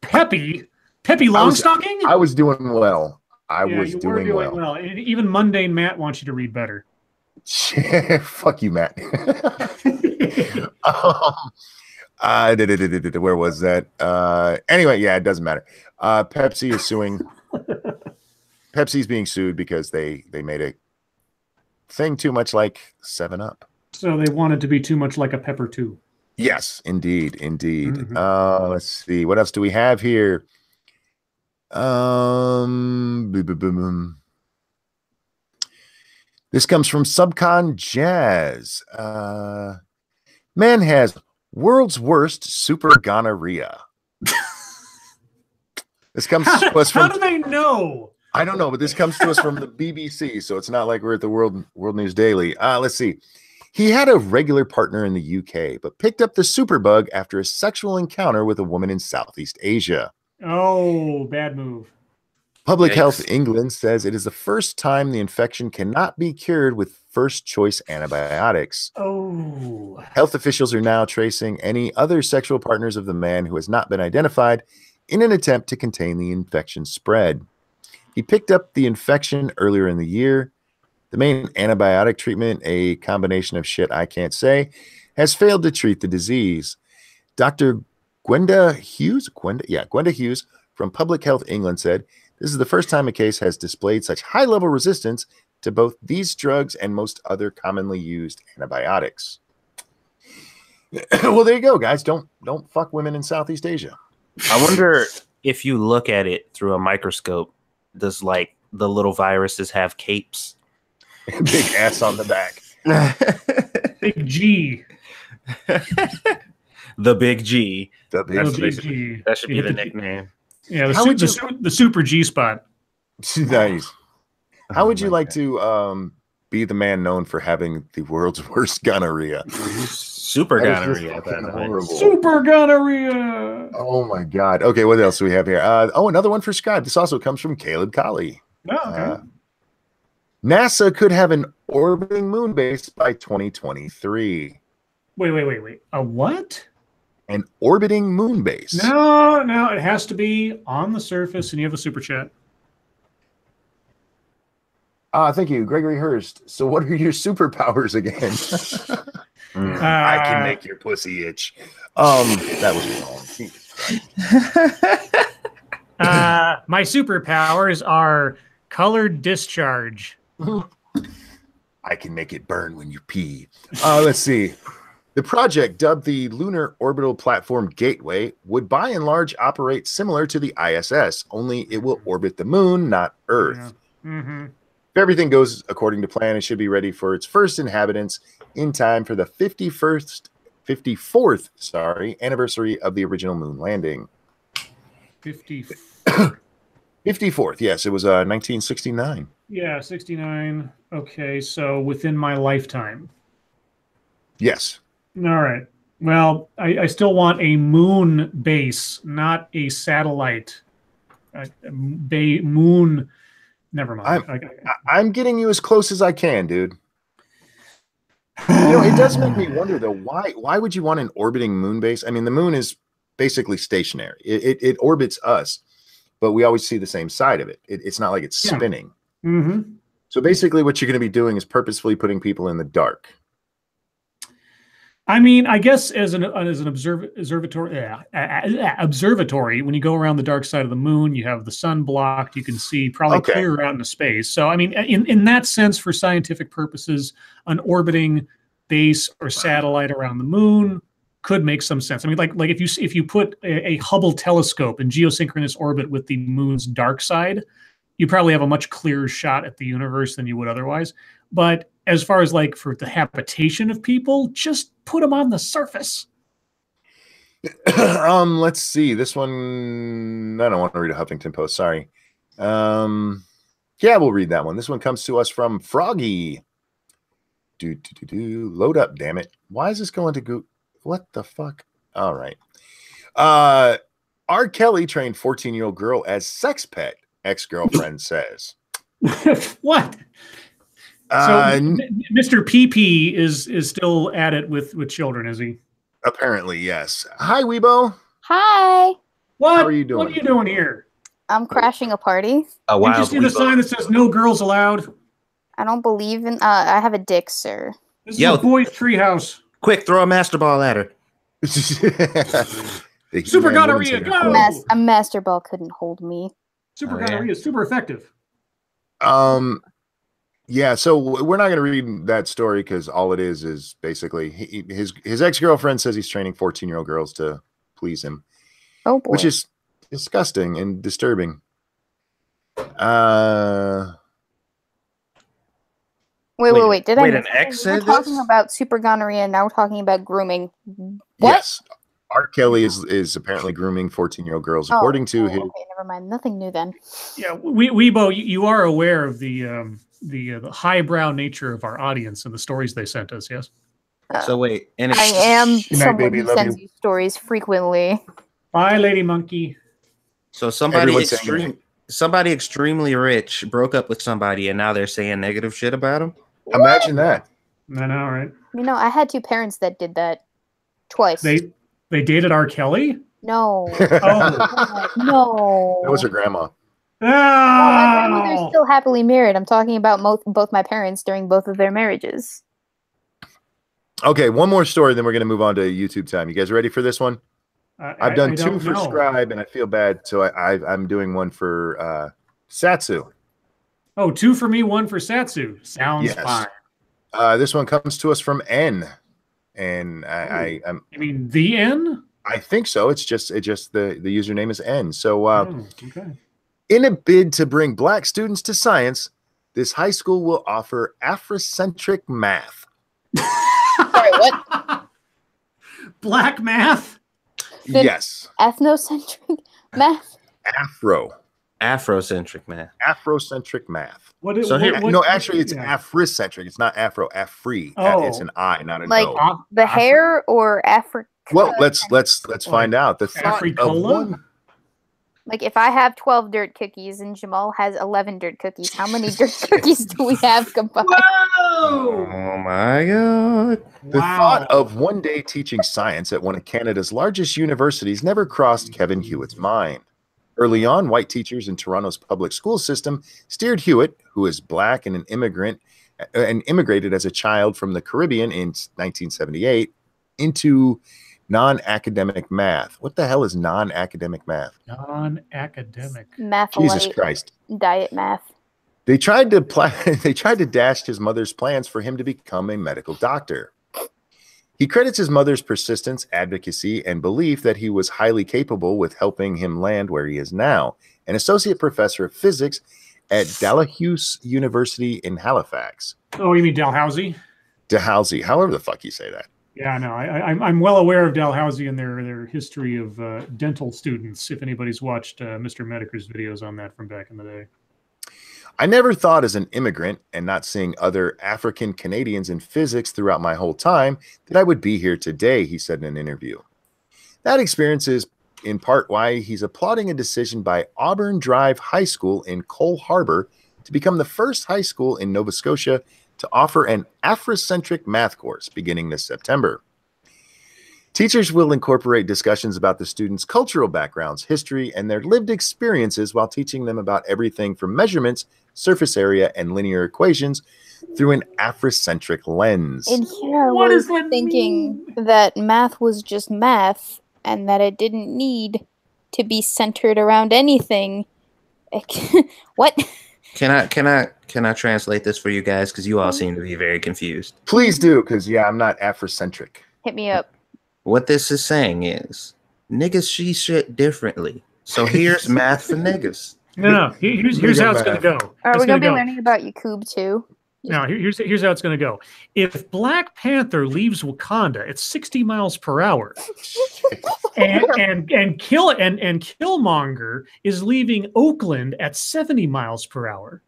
Longstocking? I was doing well. I was doing well. And even Mundane Matt wants you to read better. Fuck you, Matt. Where was that? Anyway, yeah, it doesn't matter. Pepsi is suing. Pepsi's being sued because they made a thing too much like 7-Up. So they wanted to be too much like a Pepper too. Yes, indeed. Mm-hmm. Let's see. What else do we have here? This comes from Subcon Jazz. Man has world's worst super gonorrhea. This comes to us from. How do they know? I don't know, but this comes to us from the BBC, so it's not like we're at the World News Daily. Let's see. He had a regular partner in the UK, but picked up the superbug after a sexual encounter with a woman in Southeast Asia. Oh, bad move. Public Health England says it is the first time the infection cannot be cured with first-choice antibiotics. Oh. Health officials are now tracing any other sexual partners of the man who has not been identified in an attempt to contain the infection spread. He picked up the infection earlier in the year. The main antibiotic treatment, a combination of shit I can't say, has failed to treat the disease. Dr. Gwenda Hughes from Public Health England said, this is the first time a case has displayed such high-level resistance to both these drugs and most other commonly used antibiotics. Well, there you go, guys. Don't fuck women in Southeast Asia. I wonder if you look at it through a microscope, does like the little viruses have capes? Big ass on the back. Big G. The Big G. The big G. That should be the nickname. Yeah, How would the super G spot. Nice. How would you my like to be the man known for having the world's worst gonorrhea? Super That is just gonorrhea. fucking by the way. horrible. Super gonorrhea. Oh my god. Okay, what else do we have here? Another one for Scribe. This also comes from Caleb Colley. Oh, okay. NASA could have an orbiting moon base by 2023. Wait. A what? An orbiting moon base. No, it has to be on the surface, and you have a super chat. Thank you, Gregory Hurst. So what are your superpowers again? I can make your pussy itch. That was wrong. Jesus Christ. My superpowers are colored discharge. I can make it burn when you pee. Let's see. The project, dubbed the Lunar Orbital Platform Gateway, would by and large operate similar to the ISS, only it will orbit the moon, not Earth. Yeah. Mm-hmm. If everything goes according to plan, it should be ready for its first inhabitants in time for the 54th anniversary of the original moon landing. 54th, yes, it was 1969. Yeah, 69. Okay, so within my lifetime. Yes. All right. Well, I still want a moon base, not a satellite. Moon. Never mind. I'm getting you as close as I can, dude. It does make me wonder though. Why would you want an orbiting moon base? I mean, the moon is basically stationary. It orbits us, but we always see the same side of it. It's not like it's spinning. Mm-hmm. So basically, what you're going to be doing is purposefully putting people in the dark. I mean, I guess as an observatory, when you go around the dark side of the moon, you have the sun blocked. You can see probably clear out into space. So, I mean, in that sense, for scientific purposes, an orbiting base or satellite around the moon could make some sense. I mean, like if you put a Hubble telescope in geosynchronous orbit with the moon's dark side, you probably have a much clearer shot at the universe than you would otherwise. But as far as like for the habitation of people, just put them on the surface. Let's see. This one, I don't want to read a Huffington Post. Sorry. Yeah, we'll read that one. This one comes to us from Froggy. Load up, damn it. Why is this going to go? What the fuck? All right. R. Kelly trained 14-year-old girl as sex pet, ex-girlfriend says. What? So Mr. PP is still at it with children, is he? Apparently, yes. Hi, Weibo. Hi. What? How are you doing? What are you doing here? I'm crashing a party. A Did you see the sign that says "No girls allowed"? I don't believe in. I have a dick, sir. This is a boys' treehouse. Quick, throw a master ball at her. Super gonorrhea, go! A master ball couldn't hold me. Super gonorrhea is super effective. Yeah, so we're not going to read that story because all it is basically his ex-girlfriend says he's training 14-year-old girls to please him. Oh boy. Which is disgusting and disturbing. Wait. Did I? An ex we're said talking this? about super gonorrhea, and now we're talking about grooming. What? Yes. R. Kelly is apparently grooming 14-year-old girls, according to his. Okay, never mind. Nothing new then. Yeah, Weibo, you are aware of the highbrow nature of our audience and the stories they sent us, yes? So wait, and I am someone baby, who love sends you. you stories frequently. Bye, Lady Monkey. So somebody Everyone's somebody extremely rich broke up with somebody, and now they're saying negative shit about him. Imagine that. I know, right? You know, I had two parents that did that twice. They dated R. Kelly? No. Oh. No. That was her grandma. My grandmother's still happily married. I'm talking about both my parents during both of their marriages. Okay, one more story, then we're going to move on to YouTube time. You guys ready for this one? I've done two for Scribe, and I feel bad, so I'm doing one for Satsu. Oh, two for me, one for Satsu. Sounds fine. This one comes to us from N, and I'm. You mean the N? I think so. It's just the username is N. So Okay. in a bid to bring black students to science, this high school will offer Afrocentric math. Sorry, what? Black math? Yes. Ethnocentric math? Afrocentric math. Afrocentric math. What is, So here- No, actually, it's Afrocentric. It's not Afro. Afri. Oh. It's an I, not an Like O. the hair or Africa? Well, let's find out. The thought of Africola? one. Like if I have 12 dirt cookies and Jamal has 11 dirt cookies, how many dirt cookies do we have combined? Whoa! Oh my god. The thought of one day teaching science at one of Canada's largest universities never crossed Kevin Hewitt's mind. Early on, white teachers in Toronto's public school system steered Hewitt, who is black and an immigrant and immigrated as a child from the Caribbean in 1978, into non-academic math. What the hell is non-academic math? Non-academic. Math. Jesus Christ. Diet math. They tried to dash his mother's plans for him to become a medical doctor. He credits his mother's persistence, advocacy, and belief that he was highly capable with helping him land where he is now, an associate professor of physics at Dalhousie University in Halifax. Oh, you mean Dalhousie? Dalhousie, however the fuck you say that. Yeah, no, I'm well aware of Dalhousie and their history of dental students. If anybody's watched Mr. Mediker's videos on that from back in the day. I never thought as an immigrant and not seeing other African Canadians in physics throughout my whole time that I would be here today, he said in an interview. That experience is in part why he's applauding a decision by Auburn Drive High School in Cole Harbour to become the first high school in Nova Scotia to offer an Afrocentric math course beginning this September. Teachers will incorporate discussions about the students' cultural backgrounds, history, and their lived experiences while teaching them about everything from measurements, surface area, and linear equations through an Afrocentric lens. And here I was thinking that math was just math and that it didn't need to be centered around anything. What? Can I translate this for you guys? Because you all seem to be very confused. Please do, because I'm not Afrocentric. Hit me up. What this is saying is niggas see shit differently. So here's math for niggas. No. Here's how it's going to go. Are we going to be learning about Yakub too? No, here's how it's going to go. If Black Panther leaves Wakanda at 60 miles per hour, and Killmonger is leaving Oakland at 70 miles per hour,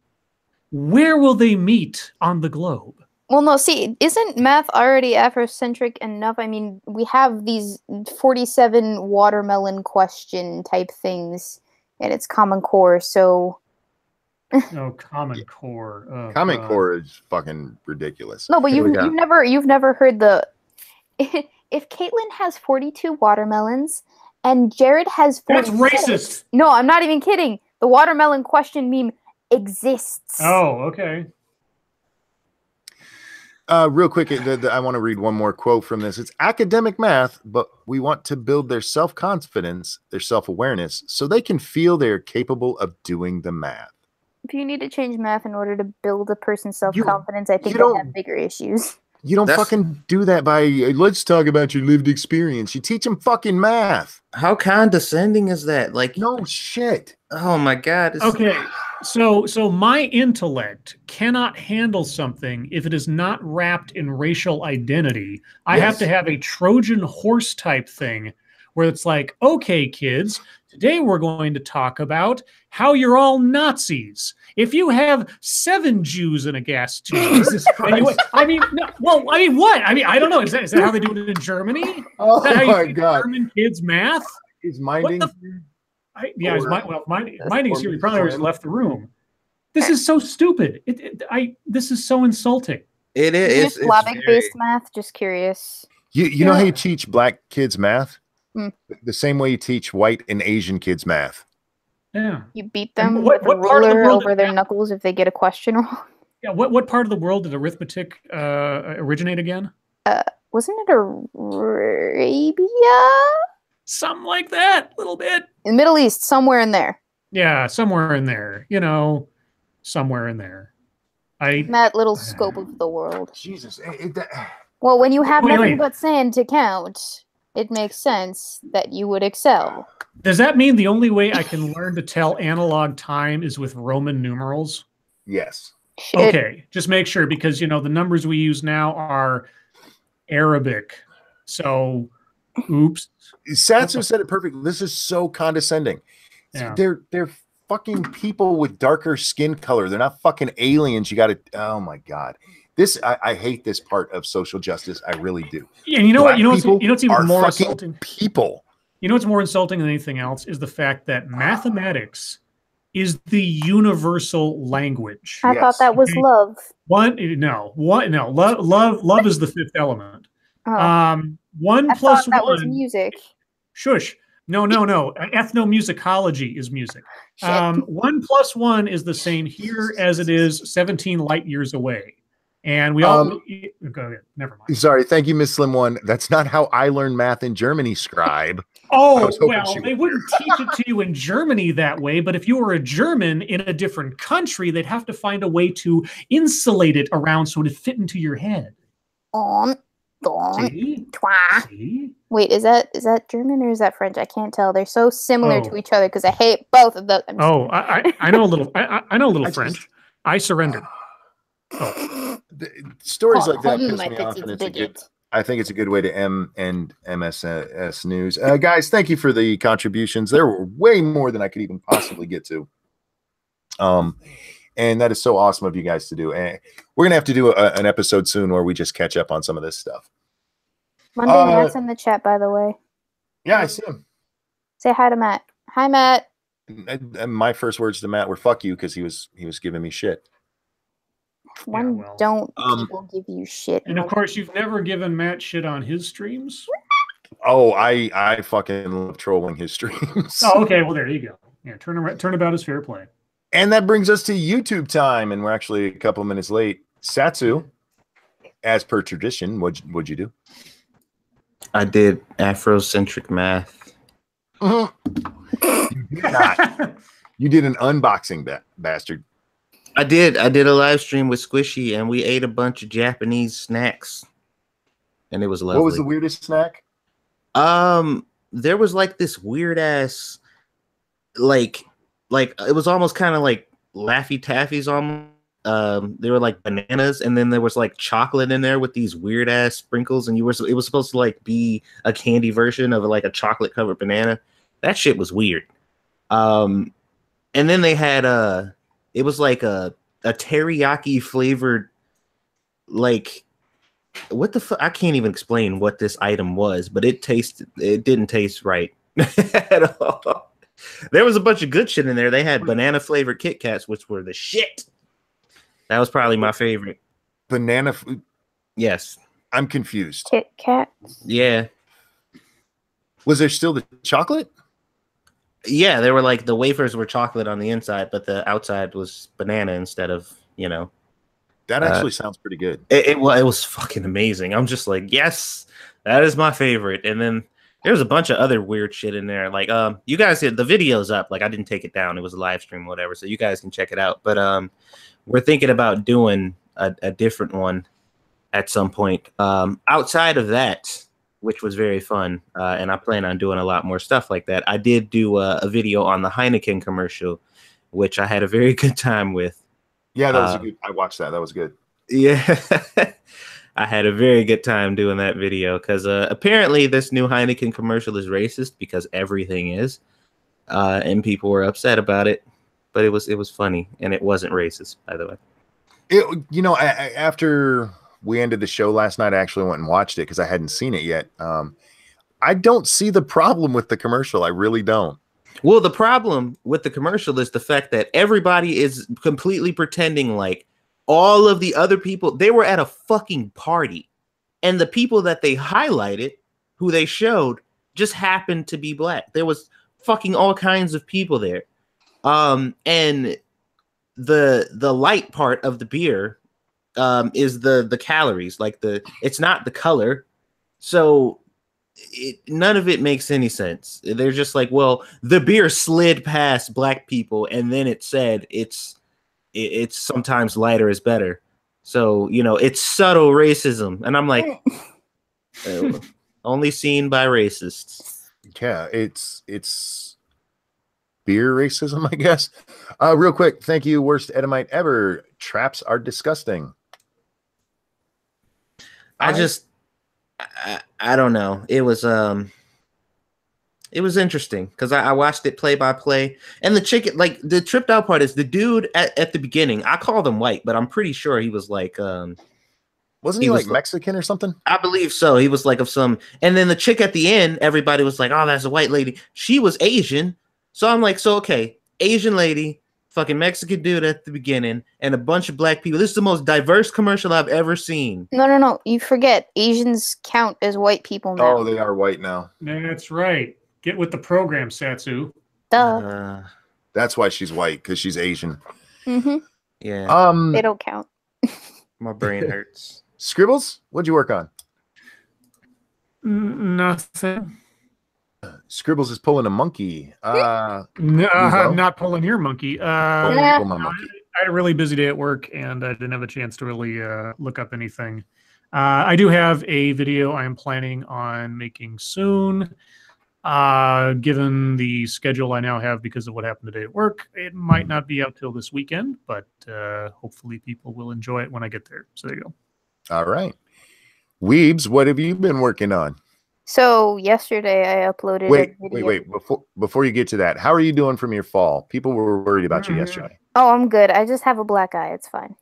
where will they meet on the globe? Well, no, see, isn't math already Afrocentric enough? I mean, we have these 47 watermelon question type things, and it's Common Core, so... No, Common Core. Oh, Common Core is fucking ridiculous. No, but you've never heard the... If Caitlin has 42 watermelons, and Jared has 46... That's racist! No, I'm not even kidding. The watermelon question meme exists. Oh, okay. Real quick, I want to read one more quote from this. It's academic math, but we want to build their self-confidence, their self-awareness, so they can feel they're capable of doing the math. If you need to change math in order to build a person's self-confidence, I think they have bigger issues. You don't fucking do that by, let's talk about your lived experience. You teach them fucking math. How condescending is that? Like, no shit. Oh my God. Okay. So my intellect cannot handle something if it is not wrapped in racial identity. I have to have a Trojan horse type thing where it's like, okay, kids, today we're going to talk about how you're all Nazis. If you have 7 Jews in a gas tube, anyway, what? I don't know. Is that how they do it in Germany? Oh my God! German kids math. He's minding. Minding is here. He probably already left the room. This is so stupid. This is so insulting. It is. It's Slavic-based math. Just curious. You know how you teach black kids math? The same way you teach white and Asian kids math. Yeah. You beat them with a ruler over their knuckles if they get a question wrong. Yeah. What part of the world did arithmetic originate again? Wasn't it Arabia? Something like that, a little bit. In the Middle East, somewhere in there. Yeah, somewhere in there. Somewhere in there. In that little scope of the world. Jesus. Well, when you have nothing but sand to count, it makes sense that you would excel. Does that mean the only way I can learn to tell analog time is with Roman numerals? Yes. Shit. Okay, just make sure, because the numbers we use now are Arabic. So, oops. Satsu said it perfectly. This is so condescending. Yeah. They're fucking people with darker skin color. They're not fucking aliens. You got to. Oh my god. I hate this part of social justice. I really do. Yeah, and you know what? What's even more insulting? People. You know what's more insulting than anything else is the fact that mathematics is the universal language. I thought that was love. Love is the fifth element. Oh. 1 I plus thought that 1 was music. Shush. No. Ethnomusicology is music. 1 plus 1 is the same here as it is 17 light years away. And we all go ahead. Never mind. Sorry, thank you, Miss Slim One. That's not how I learned math in Germany, Scribe. Oh, well, they wouldn't teach it to you in Germany that way, but if you were a German in a different country, they'd have to find a way to insulate it around so it fit into your head. See? Wait, is that German or is that French? I can't tell. They're so similar to each other because I hate both of them. I know a little. I know a little French. I surrendered. Stories like that piss me off, and I think it's a good way to end MSS News. Guys, thank you for the contributions. There were way more than I could even possibly get to. And that is so awesome of you guys to do. And we're going to have to do an episode soon where we just catch up on some of this stuff. Monday Matt's in the chat, by the way. Yeah, I see him. Say hi to Matt. Hi, Matt. And my first words to Matt were "fuck you" because he was giving me shit. Don't people give you shit? And of course, you've never given Matt shit on his streams. Oh, I fucking love trolling his streams. Oh, okay. Well, there you go. Yeah, turnabout is fair play. And that brings us to YouTube time, and we're actually a couple of minutes late. Satsu, as per tradition, what'd you do? I did Afrocentric math. You did not. You did an unboxing, bastard. I did a live stream with Squishy, and we ate a bunch of Japanese snacks, and it was lovely. What was the weirdest snack? There was like this weird ass, like it was almost kind of like Laffy Taffies almost. They were like bananas, and then there was like chocolate in there with these weird ass sprinkles, and it was supposed to like be a candy version of like a chocolate covered banana. That shit was weird. And then they had it was like a teriyaki flavored, like, what the fuck? I can't even explain what this item was, but it didn't taste right at all. There was a bunch of good shit in there. They had banana flavored Kit Kats, which were the shit. That was probably my favorite. Banana food? Yes. I'm confused. Kit Kat? Yeah. Was there still the chocolate? Yeah, they were like, the wafers were chocolate on the inside, but the outside was banana instead of, That actually sounds pretty good. It was fucking amazing. I'm just like, yes, that is my favorite. And then there's a bunch of other weird shit in there. Like, you guys, the video's up. Like, I didn't take it down. It was a live stream, whatever. So you guys can check it out. But we're thinking about doing a different one at some point. Outside of that, which was very fun, and I plan on doing a lot more stuff like that. I did do a video on the Heineken commercial, which I had a very good time with. Yeah, that was a good. I watched that. That was good. Yeah. I had a very good time doing that video because apparently this new Heineken commercial is racist because everything is, and people were upset about it. But it was funny, and it wasn't racist, by the way. After we ended the show last night, I actually went and watched it because I hadn't seen it yet. I don't see the problem with the commercial. I really don't. Well, the problem with the commercial is the fact that everybody is completely pretending like all of the other people, they were at a fucking party, and the people that they highlighted, who they showed, just happened to be black. There was fucking all kinds of people there. And the light part of the beer is the calories, like it's not the color. So none of it makes any sense. They're just like, well, the beer slid past black people, and then it said it's sometimes lighter is better. So, it's subtle racism. And I'm like, Only seen by racists. Yeah, it's beer racism, I guess. Real quick, thank you. Worst Edomite ever. Traps are disgusting. I don't know. It was interesting because I watched it play by play, and the chicken, like the tripped out part is the dude at the beginning. I called him white, but I'm pretty sure he was like wasn't he like Mexican or something? I believe so. He was like of some, and then the chick at the end, everybody was like, "Oh, that's a white lady." She was Asian, so I'm like, "So okay, Asian lady, fucking Mexican dude at the beginning, and a bunch of black people. This is the most diverse commercial I've ever seen." No. You forget Asians count as white people now. Oh, they are white now. That's right. Get with the program, Satsu. Duh. That's why she's white, because she's Asian. Mm-hmm. Yeah. They don't count. My brain hurts. Scribbles, what'd you work on? Nothing. Scribbles is pulling a monkey. No, I'm not pulling your monkey. Pull my monkey. I had a really busy day at work, and I didn't have a chance to really look up anything. I do have a video I am planning on making soon. Given the schedule I now have because of what happened today at work, it might not be out till this weekend, but hopefully people will enjoy it when I get there. So there you go. All right. Weebs, what have you been working on? So yesterday I uploaded a video. Wait. Before you get to that, how are you doing from your fall? People were worried about you yesterday. Oh, I'm good. I just have a black eye. It's fine.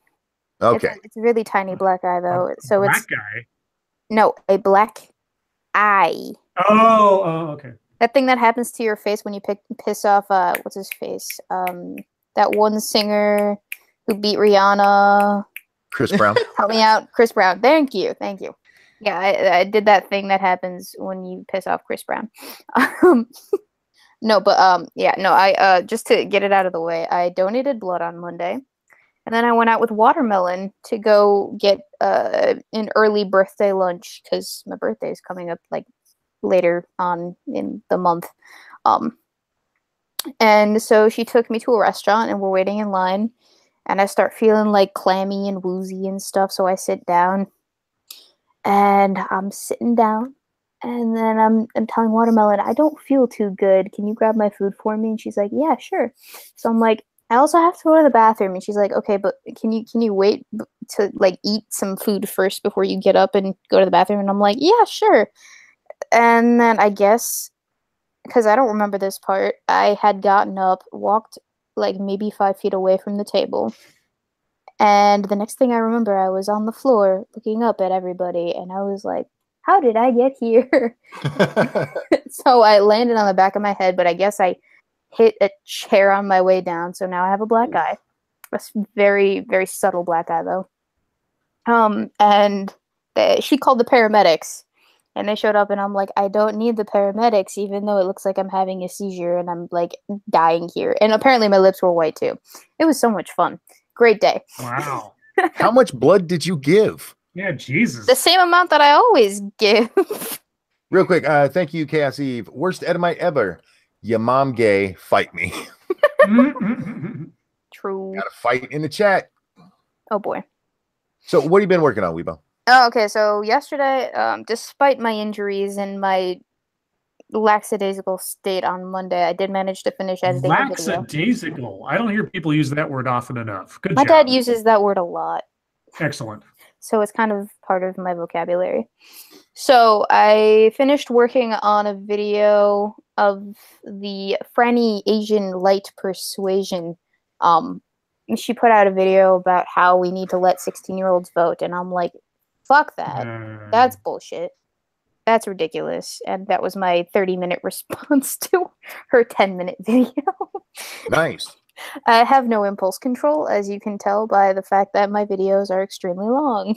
Okay. It's a really tiny black eye though. So black it's guy. No, a black eye. Oh, okay. That thing that happens to your face when you piss off what's his face? That one singer who beat Rihanna. Chris Brown. Help me out, Chris Brown. Thank you. Yeah, I did that thing that happens when you piss off Chris Brown. I just to get it out of the way, I donated blood on Monday, and then I went out with watermelon to go get an early birthday lunch because my birthday is coming up like later on in the month. And so she took me to a restaurant, and we're waiting in line, and I start feeling like clammy and woozy and stuff. So I sit down, and I'm sitting down, and then I'm telling Watermelon, I don't feel too good. Can you grab my food for me? And she's like, yeah, sure. So I'm like, I also have to go to the bathroom. And she's like, okay, but can you wait to like eat some food first before you get up and go to the bathroom? And I'm like, yeah, sure. And then I guess, because I don't remember this part, I had gotten up, walked like maybe 5 feet away from the table. And the next thing I remember, I was on the floor looking up at everybody. And I was like, how did I get here? So I landed on the back of my head, but I guess I hit a chair on my way down. So now I have a black eye. A very, very subtle black eye, though. And she called the paramedics. And they showed up, and I'm like, I don't need the paramedics, even though it looks like I'm having a seizure and I'm like dying here. And apparently my lips were white too. It was so much fun. Great day. Wow. How much blood did you give? Yeah, Jesus. The same amount that I always give. Real quick, thank you, Chaos Eve. Worst Edomite ever. Your mom gay, fight me. True. Got a fight in the chat. Oh boy. So what have you been working on, Weebo? Oh, okay, so yesterday, despite my injuries and my lackadaisical state on Monday, I did manage to finish editing a video. Lackadaisical? I don't hear people use that word often enough. Good My job. dad uses that word a lot. Excellent. So it's kind of part of my vocabulary. So I finished working on a video of the Franny Asian Light Persuasion. She put out a video about how we need to let 16-year-olds vote, and I'm like, fuck that. That's bullshit. That's ridiculous. And that was my 30-minute response to her 10-minute video. Nice. I have no impulse control, as you can tell by the fact that my videos are extremely long.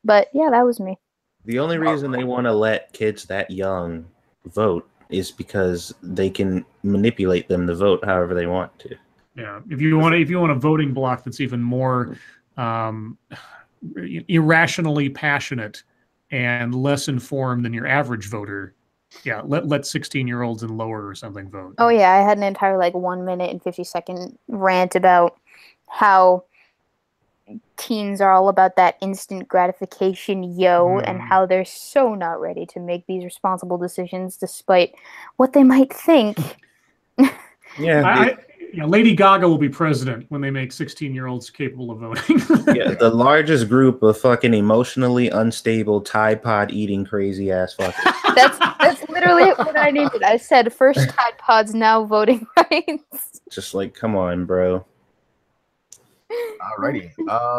But yeah, that was me. The only reason they want to let kids that young vote is because they can manipulate them to vote however they want to. Yeah, if you want a voting bloc that's even more irrationally passionate and less informed than your average voter, yeah, let 16-year-olds and lower or something vote. Oh yeah, I had an entire like 1 minute and 50-second rant about how teens are all about that instant gratification, and how they're so not ready to make these responsible decisions despite what they might think. Yeah, Lady Gaga will be president when they make 16-year-olds capable of voting. yeah, the largest group of fucking emotionally unstable Tide Pod eating crazy ass fuckers. That's literally what I named it. I said first Tide Pods, now voting rights. Just like, come on, bro. Alrighty.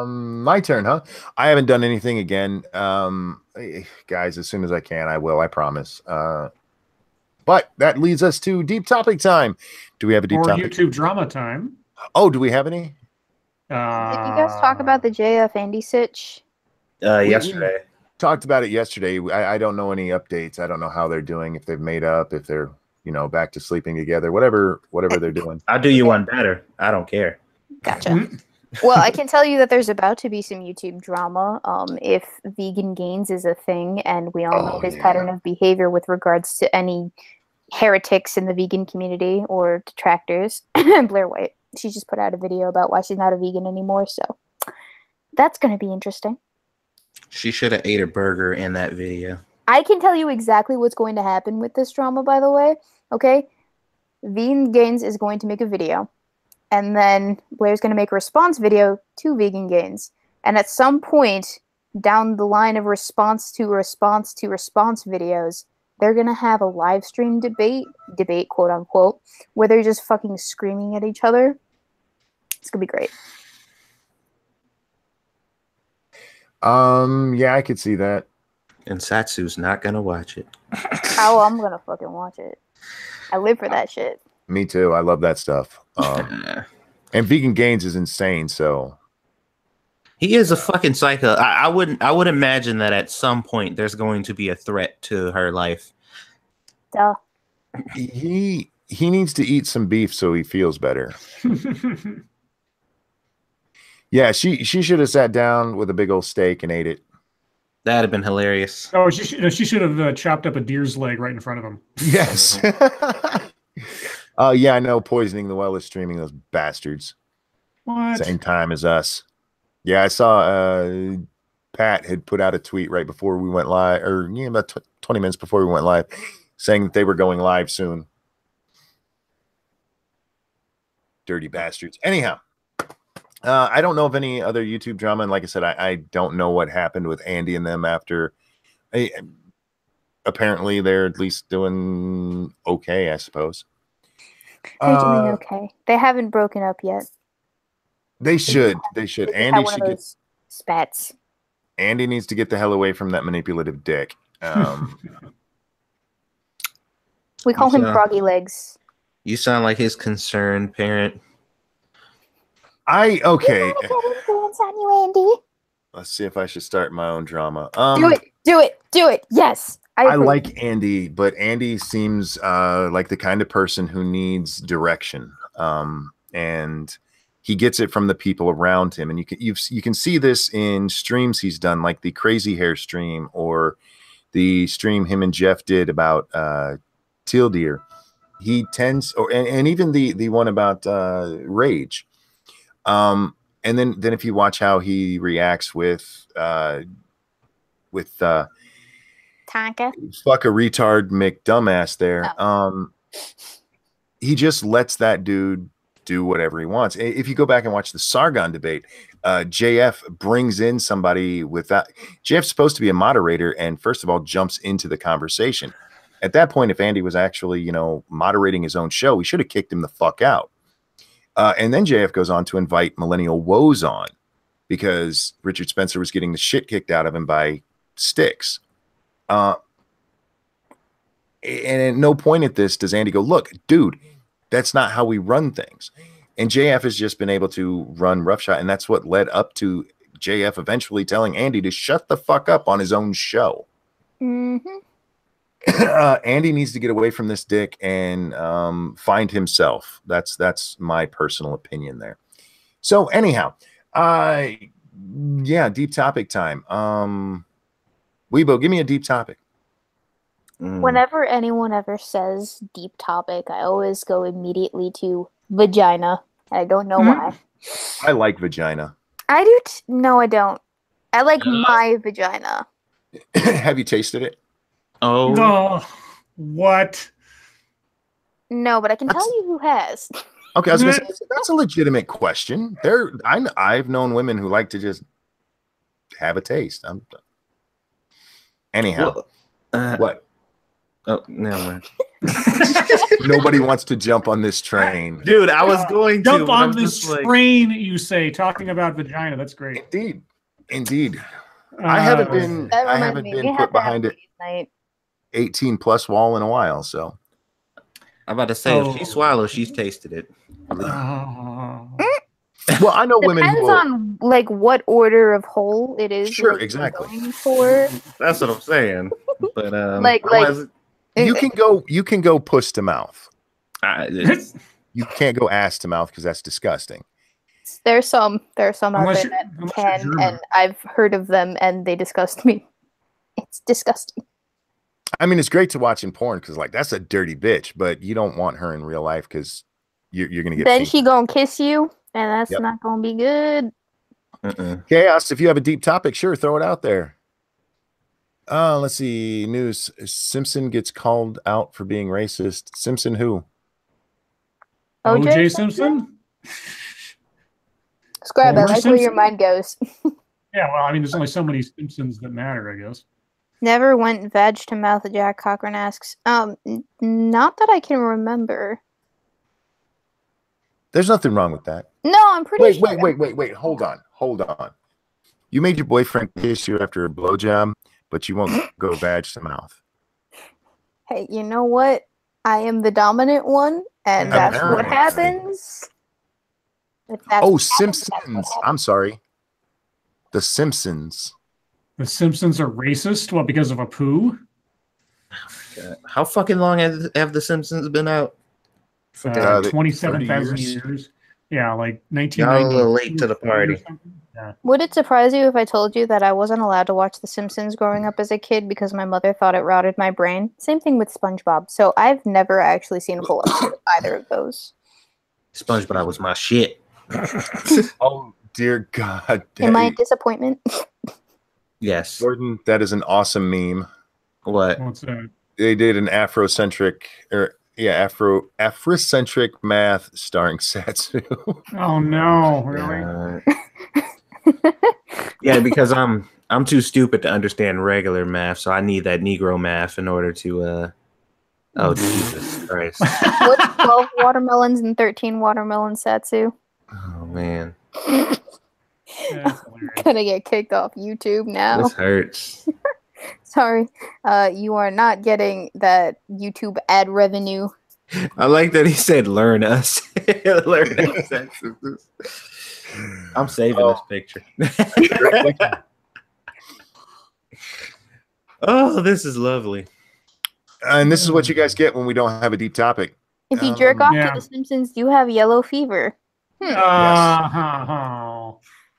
My turn, huh? I haven't done anything again. Guys, as soon as I can, I will, I promise. But that leads us to deep topic time. Do we have a deep topic? YouTube drama time. Oh, do we have any? Did you guys talk about the JF Andy sitch? Yesterday. Talked about it yesterday. I don't know any updates. I don't know how they're doing, if they've made up, if they're, back to sleeping together, whatever they're doing. I'll do you one better. I don't care. Gotcha. Well, I can tell you that there's about to be some YouTube drama if vegan gains is a thing, and we all know his pattern of behavior with regards to any heretics in the vegan community or detractors. Blair White, she just put out a video about why she's not a vegan anymore, so that's going to be interesting. She should have ate a burger in that video. I can tell you exactly what's going to happen with this drama, by the way. Okay? Vegan Gains is going to make a video. And then Blair's going to make a response video to Vegan Gains. And at some point down the line of response to response videos, they're going to have a live stream debate, quote unquote, where they're just fucking screaming at each other. It's going to be great. Yeah, I could see that. And Satsu's not going to watch it. Oh, I'm going to fucking watch it. I live for that shit. Me too. I love that stuff. And Vegan Gains is insane, so he is a fucking psycho. I would imagine that at some point there's going to be a threat to her life. Duh. He needs to eat some beef so he feels better. Yeah, she should have sat down with a big old steak and ate it. That'd have been hilarious. Oh, she should have chopped up a deer's leg right in front of him. Yes. Yeah, I know. Poisoning the Well is streaming, those bastards. What? Same time as us. Yeah, I saw Pat had put out a tweet right before we went live, or about 20 minutes before we went live, saying that they were going live soon. Dirty bastards. Anyhow, I don't know of any other YouTube drama, and like I said, I don't know what happened with Andy and them after. Apparently, they're at least doing okay, I suppose. They're doing okay. They haven't broken up yet. They should. They should. Andy should get spats. Andy needs to get the hell away from that manipulative dick. We call him Froggy Legs. You sound like his concerned parent. Okay. Influence on you, Andy. Let's see if I should start my own drama. Do it. Yes. I like Andy, but Andy seems like the kind of person who needs direction, and he gets it from the people around him. And you can see this in streams he's done, like the Crazy Hair stream or the stream him and Jeff did about teal deer. He tends, and even the one about rage. And then if you watch how he reacts with Tonka. Fuck a retard McDumbass there. Oh. He just lets that dude do whatever he wants. If you go back and watch the Sargon debate, JF brings in somebody with that. JF's supposed to be a moderator and first of all jumps into the conversation. At that point, if Andy was actually, moderating his own show, we should have kicked him the fuck out. And then JF goes on to invite Millennial Woes on because Richard Spencer was getting the shit kicked out of him by Styx. And at no point at this does Andy go, look, dude, that's not how we run things. And JF has just been able to run roughshod. And that's what led up to JF eventually telling Andy to shut the fuck up on his own show. Mm-hmm. Andy needs to get away from this dick and find himself. That's my personal opinion there. So anyhow, yeah, deep topic time. Weebo, give me a deep topic. Whenever anyone ever says deep topic, I always go immediately to vagina. I don't know why. I like vagina. I do. No, I don't. I like my vagina. Have you tasted it? Oh, Oh, what? No, but I can tell you who has. Okay, I was gonna say that's a legitimate question. I've known women who like to just have a taste. Anyhow, what? Oh, never mind. Nobody wants to jump on this train. Dude, I was going to Jump but on I'm this just like- train, you say, talking about vagina. That's great. Indeed. I haven't been That I reminds haven't me, been we put have to have behind it ladies' night. 18+ wall in a while. So I'm about to say, Oh. if she swallows, she's tasted it. Oh. well, I know women who Depends will, on like what order of hole it is. Sure, like, exactly. Going for. That's what I'm saying. But Like- otherwise, you can go puss to mouth. it's- You can't go ass to mouth because that's disgusting. There's some out there Unless that you're can, German. and I've heard of them, and they disgust me. It's disgusting. I mean, it's great to watch in porn because like that's a dirty bitch, but you don't want her in real life because you're gonna get Then feet. she gonna kiss you, and that's Yep. not gonna be good. Chaos. If you have a deep topic, sure, throw it out there. Let's see. News: Simpson gets called out for being racist. Simpson who? O.J. Simpson? Scribe, I Homer like where your Simpson? mind goes. Yeah, well, I mean, there's only so many Simpsons that matter, I guess. Never went veg to mouth, Jack Cochran asks. Not that I can remember. There's nothing wrong with that. No, I'm pretty sure. Wait. Hold on. You made your boyfriend kiss you after a blowjob, but you won't go vag to mouth. Hey, you know what? I am the dominant one, and that's what Apparently. happens. If that's Oh, what happens, that's what Simpsons. happens. I'm sorry. The Simpsons. The Simpsons are racist? What, because of a poo? How fucking long have the Simpsons been out? 27,000 30 years. Yeah, like Y'all 1990. a little late to the party. Yeah. Would it surprise you if I told you that I wasn't allowed to watch The Simpsons growing up as a kid because my mother thought it rotted my brain? Same thing with SpongeBob. So I've never actually seen a full episode of either of those. SpongeBob was my shit. Oh dear God. Am I a disappointment? Yes. Gordon, that is an awesome meme. What? What's that? They did an Afrocentric math starring Satsu. Oh no, really? Yeah, because I'm too stupid to understand regular math, so I need that Negro math in order to oh Jesus Christ. What's 12 watermelons and 13 watermelons, Satsu? Oh man. That's hilarious. Gonna get kicked off YouTube now. This hurts. Sorry. You are not getting that YouTube ad revenue. I like that he said learn us. Learn us. I'm saving this picture. Oh, this is lovely. And this is what you guys get when we don't have a deep topic. If you jerk off yeah. to The Simpsons, you have yellow fever. Oh.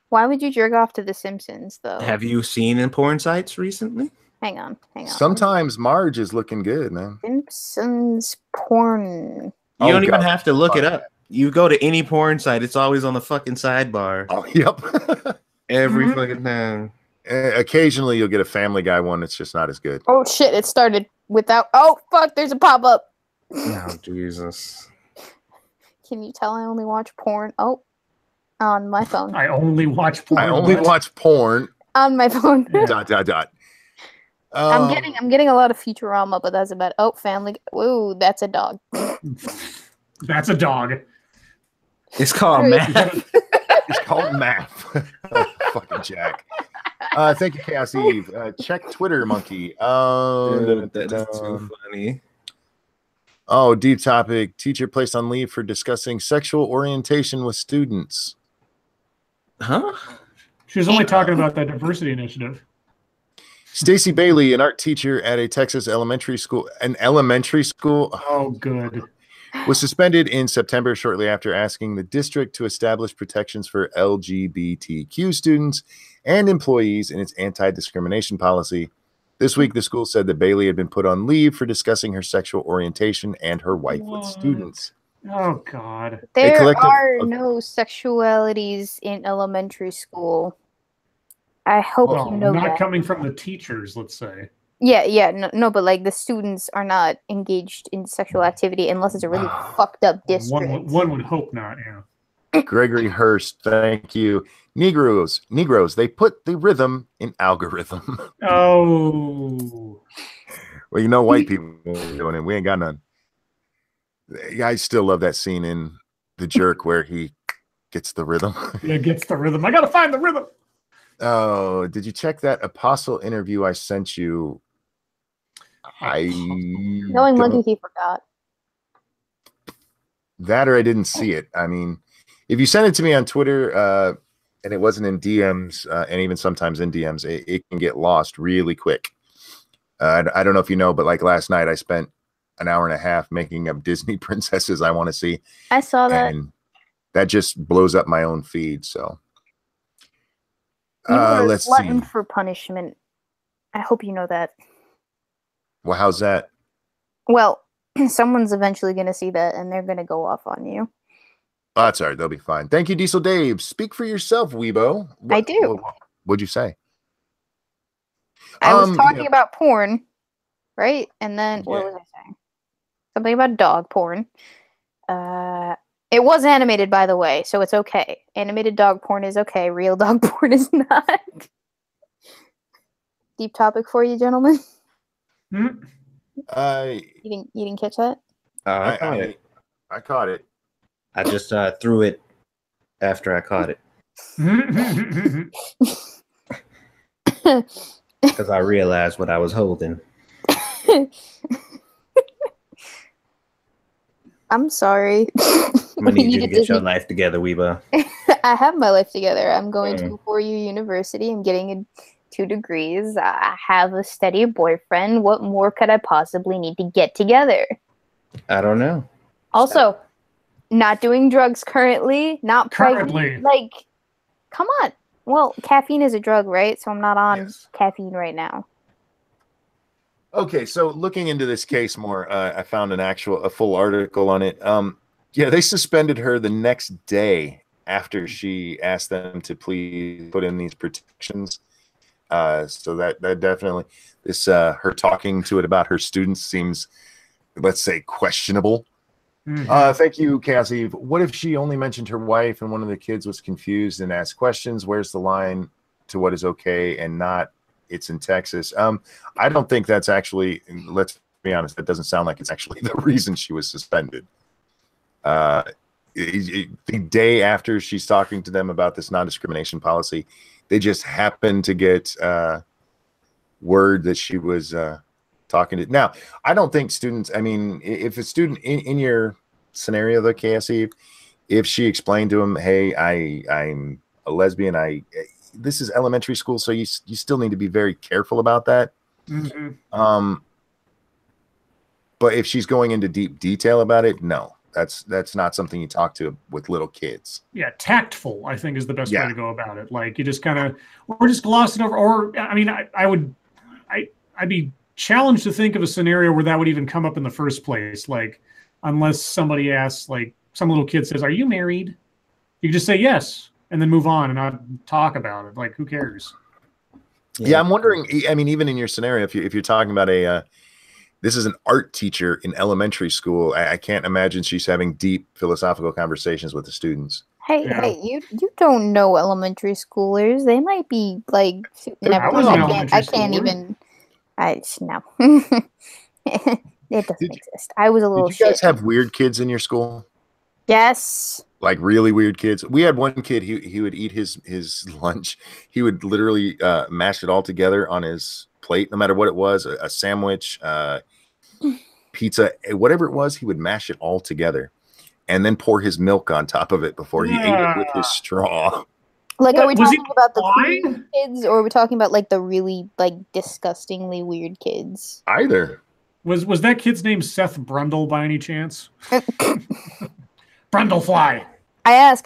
Why would you jerk off to The Simpsons, though? Have you seen in porn sites recently? Hang on. Sometimes Marge is looking good, man. Simpsons porn. You Oh, don't even God. have to look it up. You go to any porn site, it's always on the fucking sidebar. Oh, yep. Every fucking time. Occasionally you'll get a Family Guy one that's just not as good. Oh shit! It started without. Oh fuck! There's a pop up. Oh Jesus. Can you tell I only watch porn? Oh, on my phone. I only watch porn. I only watch porn. On my phone. Yeah. I'm getting a lot of Futurama, but that's about. Oh, Family. Woo, that's a dog. That's a dog. It's called Sorry. math. It's called math. Oh, fucking Jack. Thank you, Chaos Eve. Check Twitter, monkey. Dude, that is too funny. Oh, deep topic. Teacher placed on leave for discussing sexual orientation with students. Huh? She was only talking about that diversity initiative. Stacy Bailey, an art teacher at a Texas elementary school, Oh, good. was suspended in September shortly after asking the district to establish protections for LGBTQ students and employees in its anti-discrimination policy. This week, the school said that Bailey had been put on leave for discussing her sexual orientation and her wife with What? students. Oh God. There collective are of- no sexualities in elementary school. I hope Well, you know not that. coming from the teachers, let's say. Yeah, no, but like the students are not engaged in sexual activity unless it's a really fucked up district. One would hope not. Yeah. Gregory Hurst, thank you. Negroes, they put the rhythm in algorithm. Oh. Well, you know, white people doing it. We ain't got none. I still love that scene in The Jerk where he gets the rhythm. Yeah, gets the rhythm. I gotta find the rhythm. Oh, did you check that Apostle interview I sent you? Knowing Monkey, he forgot. That or I didn't see it. I mean, if you send it to me on Twitter and it wasn't in DMs and even sometimes in DMs, it can get lost really quick. I don't know if you know, but like last night I spent an hour and a half making up Disney princesses I want to see. I saw that. And that just blows up my own feed. So You are let's see. glutton for punishment. I hope you know that. Well, how's that? Well, someone's eventually going to see that and they're going to go off on you. Oh, that's all right. They'll be fine. Thank you, Diesel Dave. Speak for yourself, Weibo. I do. What'd you say? I was talking about porn, right? And then what was I saying? Something about dog porn. It was animated, by the way, so it's okay. Animated dog porn is okay. Real dog porn is not. Deep topic for you, gentlemen. Hmm? You didn't catch that? I caught it. I caught it. I just threw it after I caught it because I realized what I was holding. I'm sorry. I'm gonna need you to get your life together, Weeba. I have my life together. I'm going to 4U University. I'm getting 2 degrees. I have a steady boyfriend. What more could I possibly need to get together? I don't know. Also, not doing drugs currently. Not pregnant. Like, come on. Well, caffeine is a drug, right? So I'm not on caffeine right now. Okay, so looking into this case more, I found a full article on it. Yeah, they suspended her the next day after she asked them to please put in these protections. So that definitely her talking to it about her students seems, let's say, questionable. Mm-hmm. Thank you, Cassie. What if she only mentioned her wife and one of the kids was confused and asked questions? Where's the line to what is okay and not? It's in Texas. I don't think that's actually, let's be honest, that doesn't sound like it's actually the reason she was suspended. The day after she's talking to them about this non-discrimination policy, they just happened to get word that she was talking to. Now, I don't think students, I mean, if a student in your scenario, though, Cassie, if she explained to him, hey, I'm a lesbian, this is elementary school, so you still need to be very careful about that. Mm-hmm. But if she's going into deep detail about it, no, that's not something you talk to with little kids. Yeah, tactful, I think, is the best way to go about it. Like, you just kind of, or just gloss it over. Or, I mean, I'd be challenged to think of a scenario where that would even come up in the first place. Like, unless somebody asks, like, some little kid says, "Are you married?" You just say yes, and then move on and not talk about it. Like, who cares? Yeah, I'm wondering. I mean, even in your scenario, if you're talking about this is an art teacher in elementary school, I can't imagine she's having deep philosophical conversations with the students. Hey, you don't know elementary schoolers. They might be like. I can't even. No. It doesn't exist. I was a little. Did you guys have weird kids in your school? Yes. Like really weird kids. We had one kid. He would eat his lunch. He would literally mash it all together on his plate, no matter what it was, a sandwich, pizza, whatever it was. He would mash it all together, and then pour his milk on top of it before he ate it with his straw. Like, are we talking about the cool kids, or are we talking about like the really like disgustingly weird kids? Either. Was that kid's name Seth Brundle by any chance? Brundlefly. I ask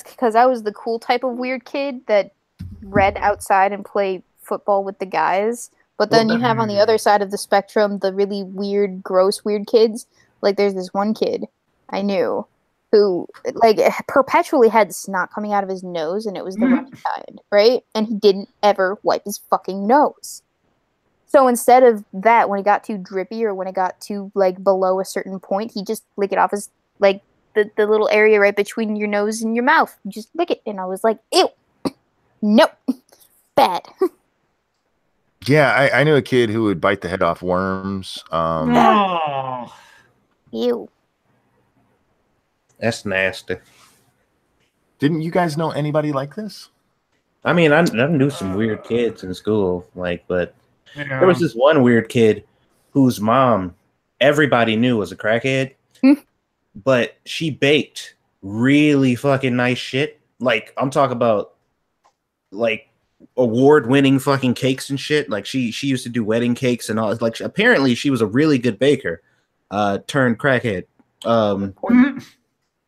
because I was the cool type of weird kid that read outside and played football with the guys. But then you have on the other side of the spectrum the really weird, gross, weird kids. Like, there's this one kid. I knew who like perpetually had snot coming out of his nose, and it was the rough kind, right? And he didn't ever wipe his fucking nose. So instead of that, when it got too drippy or when it got too like below a certain point, he just lick it off his like the little area right between your nose and your mouth. You just lick it, and I was like, ew, nope, bad. Yeah, I knew a kid who would bite the head off worms. Oh. Ew. That's nasty. Didn't you guys know anybody like this? I mean, I knew some weird kids in school, like, but Yeah. there was this one weird kid whose mom everybody knew was a crackhead, but she baked really fucking nice shit. Like, I'm talking about like award-winning fucking cakes and shit. Like she used to do wedding cakes and all. Like apparently she was a really good baker, turned crackhead.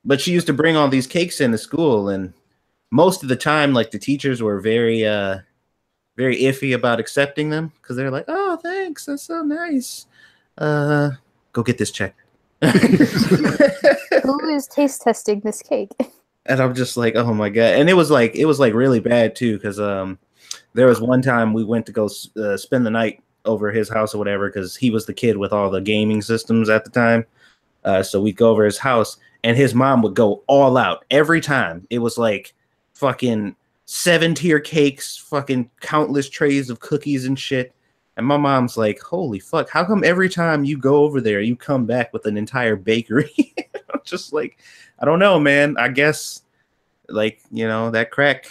But she used to bring all these cakes into school, and most of the time, like the teachers were very iffy about accepting them because they're like, "Oh, thanks, that's so nice. Go get this check." Who is taste testing this cake? And I'm just like, oh my god! And it was like really bad too, because there was one time we went to go spend the night over his house or whatever, because he was the kid with all the gaming systems at the time. So we'd go over his house, and his mom would go all out every time. It was like fucking 7-tier cakes, fucking countless trays of cookies and shit. And my mom's like, holy fuck, how come every time you go over there, you come back with an entire bakery? I'm just like, I don't know, man. I guess, like, you know, that crack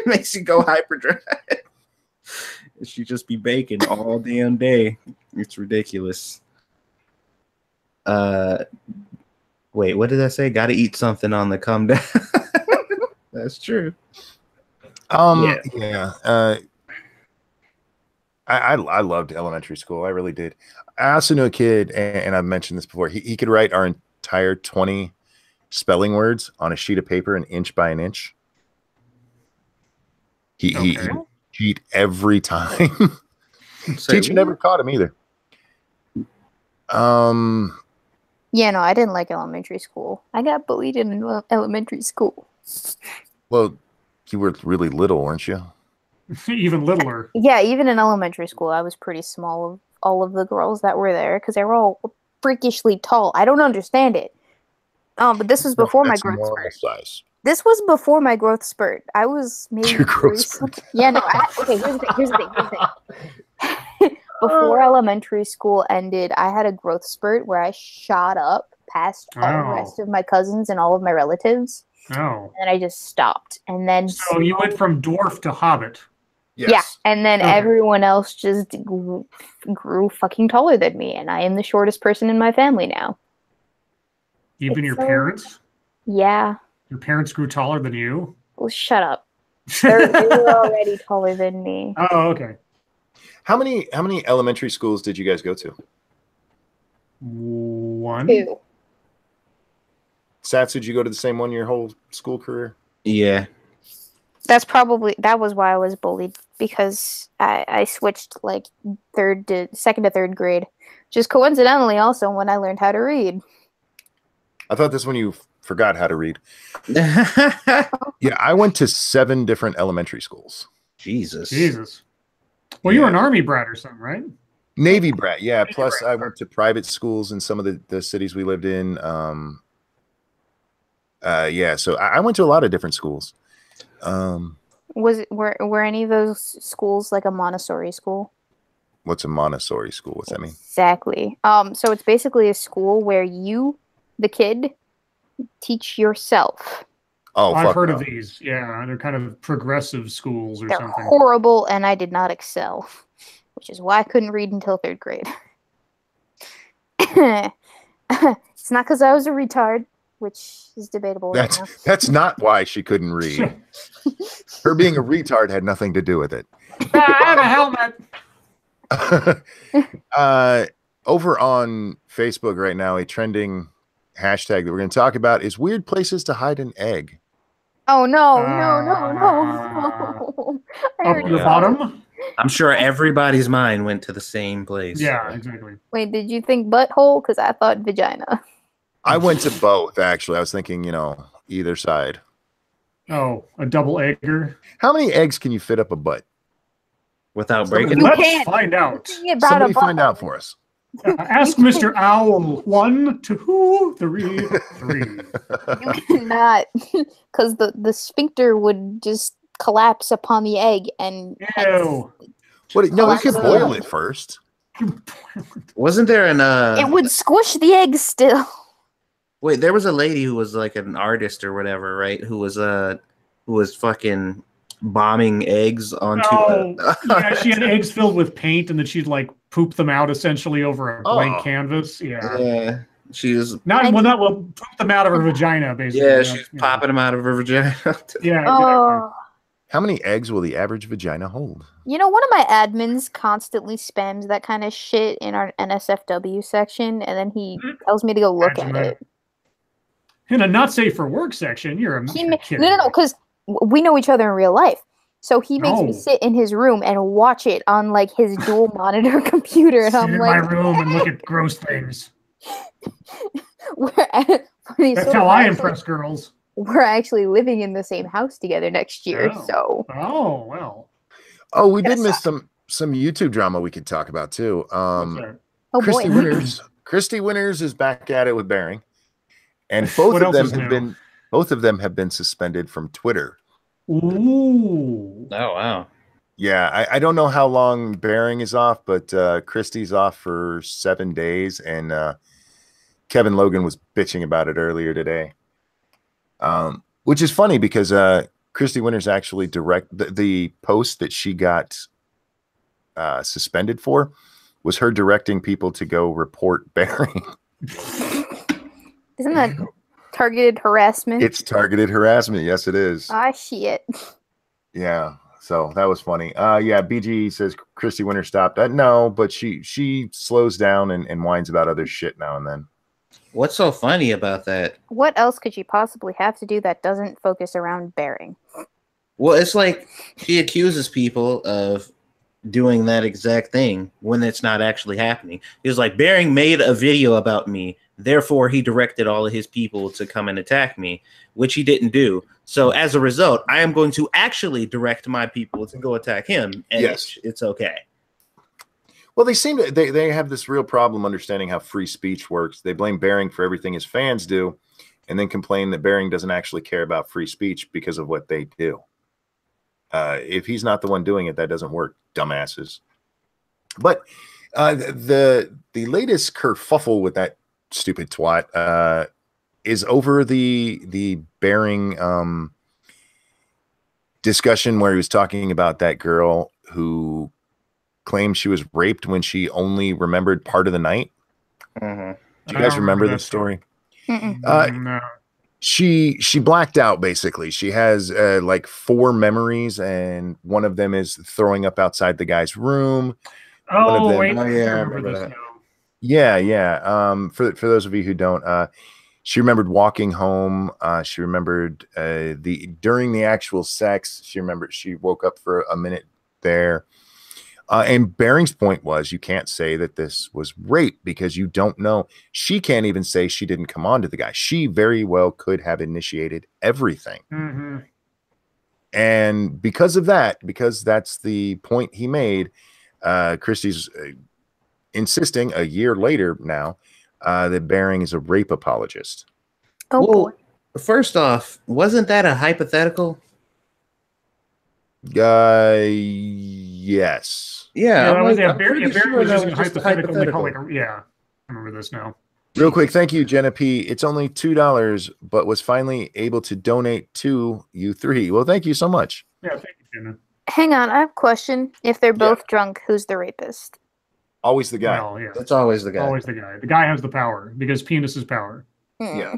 makes you go hyperdrive. She just be baking all damn day. It's ridiculous. Wait, what did I say? Got to eat something on the come down. That's true. Yeah. I loved elementary school. I really did. I also knew a kid, and I've mentioned this before. He could write our entire 20 spelling words on a sheet of paper, an inch by an inch. He cheat every time. Teacher never caught him either. Yeah, no, I didn't like elementary school. I got bullied in elementary school. Well, you were really little, weren't you? Even littler. Yeah, even in elementary school, I was pretty small of all of the girls that were there because they were all freakishly tall. I don't understand it. But this was before my growth spurt. Size. This was before my growth spurt. I was maybe Your growth spurt. Yeah, no. Okay, here's the thing. Before elementary school ended, I had a growth spurt where I shot up past all the rest of my cousins and all of my relatives. Oh. And I just stopped. And then so you went from dwarf to hobbit. Yes. Yeah, and then everyone else just grew fucking taller than me, and I am the shortest person in my family now. Even your parents? Yeah. Your parents grew taller than you? Well, shut up. They were already taller than me. Oh, okay. How many elementary schools did you guys go to? 1. 2. Satsu, did you go to the same one your whole school career? Yeah. That was why I was bullied, because I switched like second to third grade. Just coincidentally also when I learned how to read. I thought this when you forgot how to read. Yeah, I went to 7 different elementary schools. Jesus. Well, you were an Army brat or something, right? Navy brat, yeah. Plus, I went to private schools in some of the cities we lived in. Yeah, so I went to a lot of different schools. Were any of those schools like a Montessori school? What's a Montessori school? What's that mean? Exactly. So it's basically a school where you, the kid, teach yourself. Oh, I've heard of these. Yeah, they're kind of progressive schools or something. They're horrible, and I did not excel, which is why I couldn't read until 3rd grade. It's not because I was a retard, which is debatable. That's not why she couldn't read. Her being a retard had nothing to do with it. I have a helmet. Over on Facebook right now, a trending hashtag that we're going to talk about is weird places to hide an egg. Oh, no. Up your bottom? I'm sure everybody's mind went to the same place. Yeah, exactly. Wait, did you think butthole? Because I thought vagina. I went to both, actually. I was thinking, either side. Oh, a double egger. How many eggs can you fit up a butt? Without breaking Let's can't. find out. Somebody find out for us. Ask Mr. Owl. 1, 2, 3, 3. You cannot, because the sphincter would just collapse upon the egg and. Ew. What? No, we could Collapse. boil it first. Wasn't there an It would squish the egg still. wait, there was a lady who was like an artist or whatever, right? Who was fucking bombing eggs onto yeah, she had eggs filled with paint, and then she'd like poop them out essentially over a blank Oh. canvas. Yeah. yeah, she was Poop them out of her vagina, basically. yeah, she's popping them out of her vagina. Yeah. Exactly. Oh. How many eggs will the average vagina hold? One of my admins constantly spams that kind of shit in our NSFW section, and then he tells me to go look Imagine at that. it. In a not safe for work section, you're kidding. No, because we know each other in real life. So he makes me No. sit in his room and watch it on like his dual monitor computer, and Sit I'm in like, my room and look at gross things. That's That's how I impress girls. We're actually living in the same house together next year, Oh. so Oh well. Oh, we did Yes. miss some YouTube drama we could talk about too. What's that? oh Christy boy. Winters. Christy Winters is back at it with Bering, and both What of else them is have new? been suspended from Twitter. Ooh. Oh wow. Yeah, I don't know how long Bering is off, but Christy's off for 7 days, and Kevin Logan was bitching about it earlier today. Which is funny because Christy Winters actually the post that she got suspended for was her directing people to go report Bering. Isn't that targeted harassment? It's targeted harassment. Yes, it is. Ah, shit. Yeah. So that was funny. Yeah, BG says Christy Winters stopped. No, but she slows down and whines about other shit now and then. What's so funny about that? What else could she possibly have to do that doesn't focus around Bering? Well, it's like she accuses people of doing that exact thing when it's not actually happening. It was like Bering made a video about me, therefore he directed all of his people to come and attack me, which he didn't do. So as a result, I am going to actually direct my people to go attack him, and Yes. it's okay. Well, they have this real problem understanding how free speech works. They blame Bering for everything his fans do, and then complain that Bering doesn't actually care about free speech because of what they do. If he's not the one doing it, that doesn't work, dumbasses. But the latest kerfuffle with that stupid twat is over the Bering discussion where he was talking about that girl who claimed she was raped when she only remembered part of the night. Mm-hmm. Do you guys I don't remember that this story? No. She blacked out, basically. She has like 4 memories, and one of them is throwing up outside the guy's room. Oh, them- wait. Oh, I yeah, I remember remember this that. now. Yeah. For those of you who don't, she remembered walking home. She remembered during the actual sex. She remembered she woke up for a minute there. And Bering's point was, you can't say that this was rape because you don't know. She can't even say she didn't come on to the guy. She very well could have initiated everything. Mm-hmm. And because of that, because that's the point he made, Christie's insisting a year later now that Bering is a rape apologist. Oh boy. First off, wasn't that a hypothetical? Yes. Yeah, that was, I'm Barry, pretty Barry sure was that using a was just a hypothetical. They call hypothetical. yeah, I remember this now. Real quick, thank you, Jenna P. It's only $2, but was finally able to donate to you 3. Well, thank you so much. Yeah, thank you, Jenna. Hang on, I have a question. If they're both drunk, who's the rapist? Always the guy. Well, yeah, That's always the guy. always the guy. The guy has the power because penis is power. Yeah.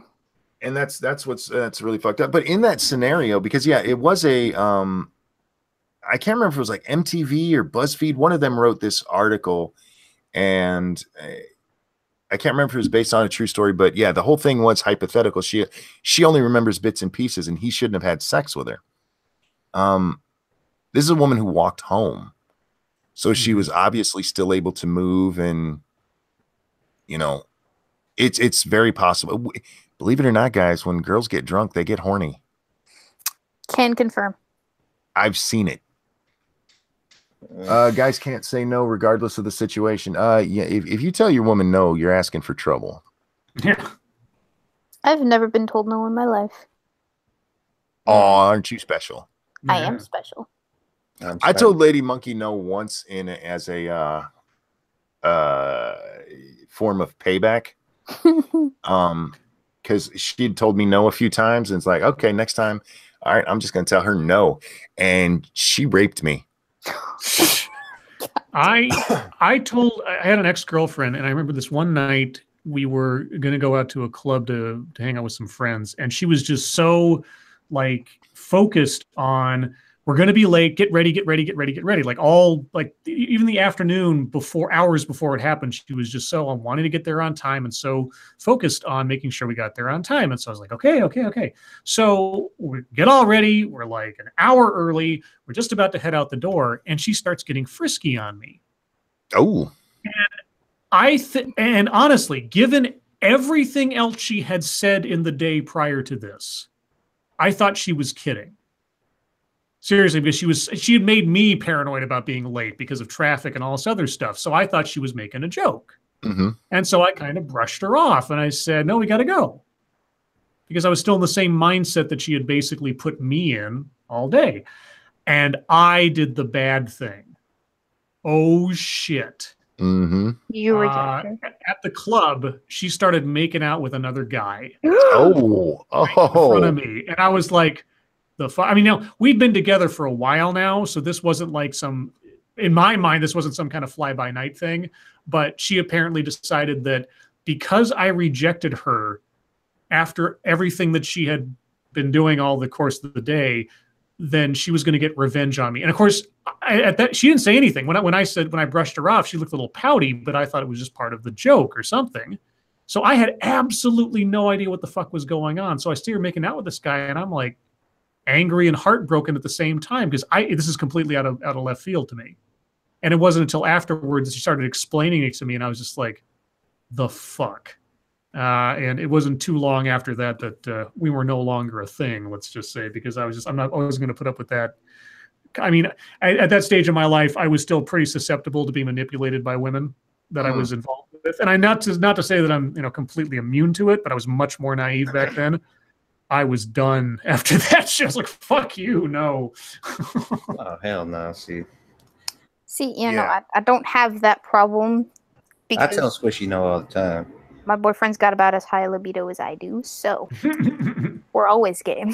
And that's what's really fucked up. But in that scenario, because it was a I can't remember if it was like MTV or BuzzFeed. One of them wrote this article, and I can't remember if it was based on a true story, but yeah, the whole thing was hypothetical. She only remembers bits and pieces, and he shouldn't have had sex with her. This is a woman who walked home, so she was obviously still able to move and, It's very possible. Believe it or not, guys, when girls get drunk, they get horny. Can confirm. I've seen it. Guys can't say no regardless of the situation. Yeah, if you tell your woman no, you're asking for trouble. Yeah. I've never been told no in my life. Oh, aren't you special? I am special. I told Lady Monkey no once as a form of payback. Because she'd told me no a few times, and it's like, okay, next time, all right, I'm just gonna tell her no, and she raped me. I had an ex-girlfriend, and I remember this one night we were gonna go out to a club to hang out with some friends, and she was just so like focused on, we're gonna be late, get ready. Like all, like even the afternoon before, hours before it happened, she was just so on wanting to get there on time and so focused on making sure we got there on time. And so I was like, okay. So we get all ready. We're like an hour early. We're just about to head out the door, and she starts getting frisky on me. Oh. And honestly, given everything else she had said in the day prior to this, I thought she was kidding. Seriously, because she had made me paranoid about being late because of traffic and all this other stuff. So I thought she was making a joke. Mm-hmm. And so I kind of brushed her off, and I said, no, we got to go. Because I was still in the same mindset that she had basically put me in all day. And I did the bad thing. Oh, shit. Mm-hmm. You were at the club, she started making out with another guy. Oh. Right in front of me. And I was like, I mean, now we've been together for a while now, so this wasn't like in my mind, this wasn't some kind of fly-by-night thing, but she apparently decided that because I rejected her after everything that she had been doing all the course of the day, then she was going to get revenge on me. And of course, at that, she didn't say anything. When I brushed her off, she looked a little pouty, but I thought it was just part of the joke or something. So I had absolutely no idea what the fuck was going on. So I see her making out with this guy, and I'm like, angry and heartbroken at the same time, because this is completely out of left field to me. And it wasn't until afterwards that she started explaining it to me, and I was just like, the fuck. And it wasn't too long after that we were no longer a thing, let's just say, because I wasn't going to put up with that. I mean, at that stage of my life, I was still pretty susceptible to being manipulated by women that I was involved with. And not to say that I'm completely immune to it, but I was much more naive back then. I was done after that. She was like, fuck you, no. Oh, hell no. See, I don't have that problem. I tell Squishy no all the time. My boyfriend's got about as high a libido as I do, so we're always game.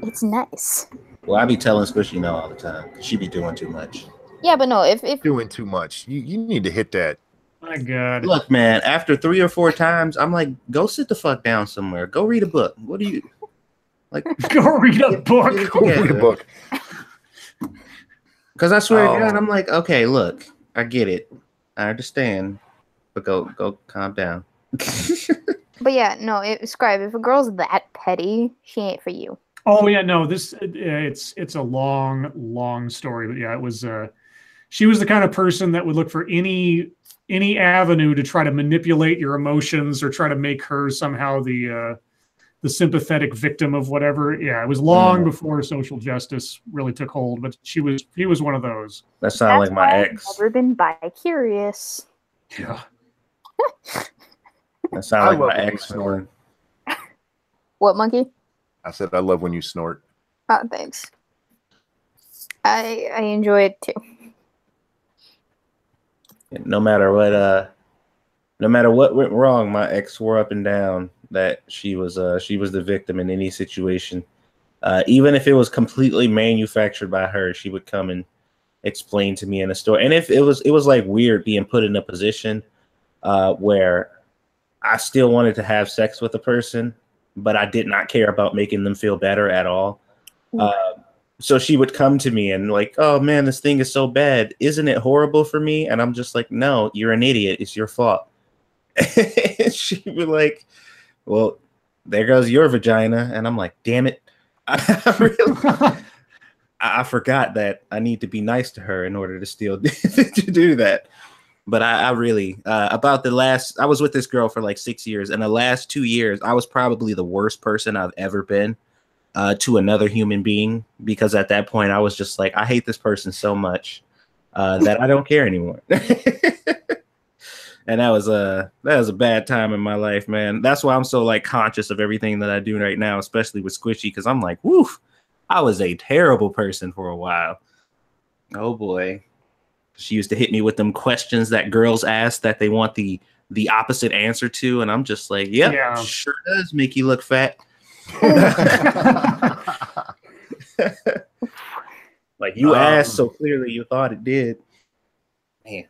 It's nice. Well, I be telling Squishy no all the time. She be doing too much. Yeah, but no, if doing too much, you need to hit that. My God. Look, man, after 3 or 4 times, I'm like, go sit the fuck down somewhere. Go read a book. What do you... Like, go read a book. Go read a book. Because I swear to God, I'm like, okay, look, I get it, I understand, but go calm down. But yeah, no, Scribe, if a girl's that petty, she ain't for you. Oh yeah, no, it's a long story, but yeah, it was. She was the kind of person that would look for any avenue to try to manipulate your emotions or try to make her somehow the sympathetic victim of whatever. Yeah, it was long before social justice really took hold, but he was one of those. That sounds like my ex. I've never been bi-curious. Yeah. That sounds like my ex. What, Monkey? I said I love when you snort. Oh, thanks. I enjoy it too. No matter what went wrong, my ex swore up and down that she was the victim in any situation. Even if it was completely manufactured by her, she would come and explain to me in a story. And if it was like weird being put in a position where I still wanted to have sex with a person, but I did not care about making them feel better at all. So she would come to me and like, oh man, this thing is so bad. Isn't it horrible for me? And I'm just like, no, you're an idiot. It's your fault. And she would like, well, there goes your vagina. And I'm like, damn it. I forgot that I need to be nice to her in order to still to do that. But I really about the last, I was with this girl for like 6 years, and the last 2 years, I was probably the worst person I've ever been to another human being, because at that point I was just like, I hate this person so much that I don't care anymore. And that was a bad time in my life, man. That's why I'm so like conscious of everything that I do right now, especially with Squishy, because I'm like, woof, I was a terrible person for a while. Oh boy. She used to hit me with them questions that girls ask that they want the opposite answer to, and I'm just like, yep, Yeah. sure does make you look fat. Like you asked, so clearly you thought it did. Man.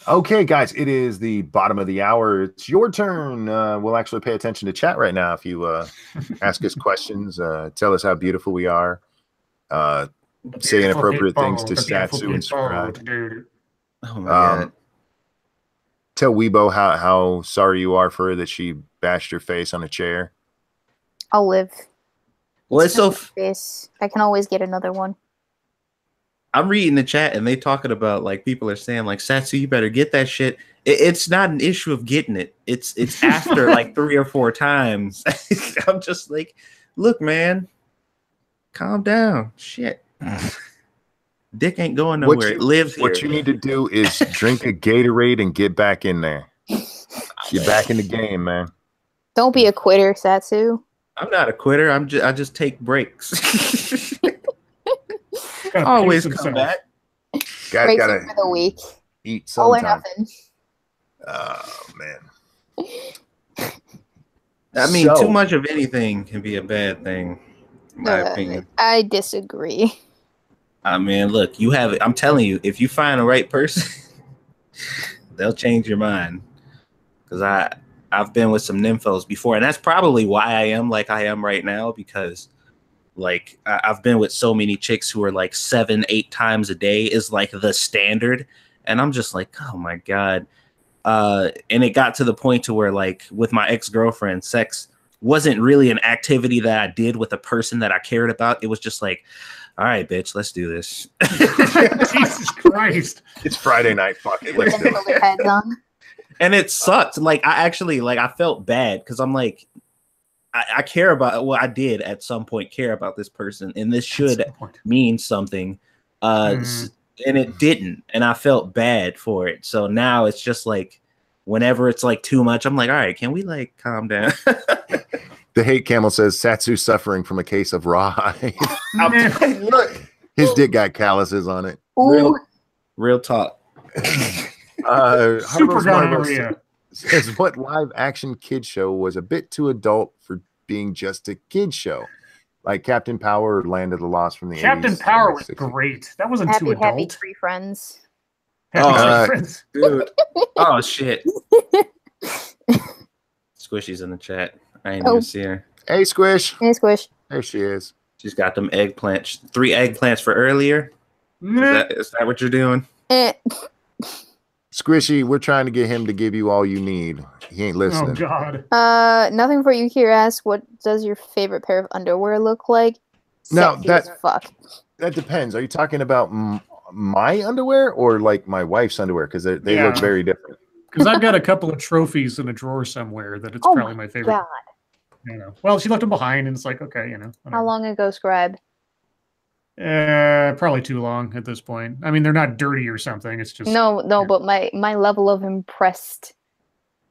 Okay, guys, it is the bottom of the hour. It's your turn. We'll actually pay attention to chat right now. If you ask us questions, tell us how beautiful we are, say inappropriate things to Satsu and Scribe. Oh my god. Tell Weibo how sorry you are for her that she bashed your face on a chair. I'll live. Well, it's so face. I can always get another one. I'm reading the chat and they talking about like people are saying like, Satsu, you better get that shit. It's not an issue of getting it. It's after like 3 or 4 times. I'm just like, look, man, calm down. Shit. Dick ain't going nowhere. It lives here. What you need to do is drink a Gatorade and get back in there. Get back in the game, man. Don't be a quitter, Satsu. I'm not a quitter. I just take breaks. Always come back. Guys gotta for the week. Eat sometime. All or nothing. Oh man. I mean, too much of anything can be a bad thing, in my opinion. I disagree. I mean, look, you have it. I'm telling you, if you find the right person, they'll change your mind. Because I've been with some nymphos before, and that's probably why I am like I am right now, because like I've been with so many chicks who are like 7-8 times a day is like the standard, and I'm just like, oh my god. And it got to the point to where like with my ex-girlfriend, sex wasn't really an activity that I did with a person that I cared about. It was just like, all right, bitch, let's do this. Jesus Christ. It's Friday night. Fuck it. Let's do it. And it sucked. Like I actually like I felt bad because I'm like, I care about, well, I did at some point care about this person, and this should mean something. And it didn't, and I felt bad for it. So now it's just like, whenever it's like too much, I'm like, all right, can we like calm down? The hate camel says Satsu suffering from a case of rawhide. His dick got calluses on it. Real talk. Super gonorrhea. Says what live action kid show was a bit too adult for being just a kid show, like Captain Power or Land of the Lost from the Captain 80s, Power was great. That wasn't too adult. Happy Tree Friends. Happy Friends. Dude. Oh shit. Squishy's in the chat. I ain't even see her. Hey Squish. Hey Squish. There she is. She's got them eggplants. 3 eggplants for earlier. Is that what you're doing? Squishy, we're trying to get him to give you all you need. He ain't listening. Oh God. Nothing for you here. Ask, what does your favorite pair of underwear look like? No, fuck. That depends. Are you talking about my underwear or like my wife's underwear? Because they look very different. Because I've got a couple of trophies in a drawer somewhere that it's probably my favorite. God. You know. Well, she left them behind, and it's like, okay, you know. Whatever. How long ago, Scribe? Probably too long at this point. I mean, they're not dirty or something. It's just no. But my level of impressed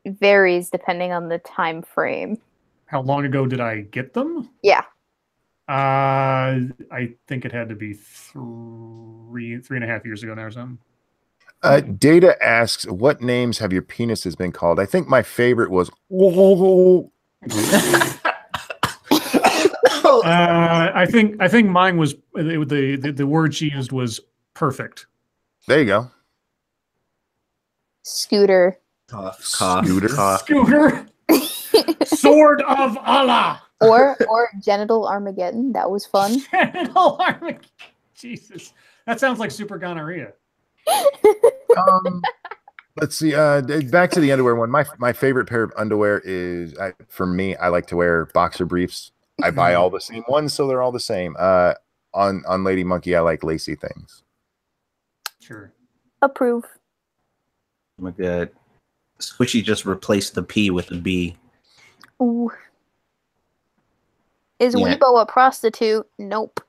varies depending on the time frame. How long ago did I get them? Yeah. I think it had to be 3.5 years ago now or something. Data asks, what names have your penises been called? I think my favorite was. I think mine was the word she used was perfect. There you go. Scooter. Scooter. Scooter. Sword of Allah. Or genital Armageddon. That was fun. Genital Armageddon. Jesus, that sounds like super gonorrhea. Let's see. Back to the underwear one. My favorite pair of underwear is, for me, I like to wear boxer briefs. I buy all the same ones, so they're all the same. On Lady Monkey, I like lacy things. Sure. Approve. Oh my god. Squishy just replaced the P with the B. Ooh. Is Yeah. Weibo a prostitute? Nope.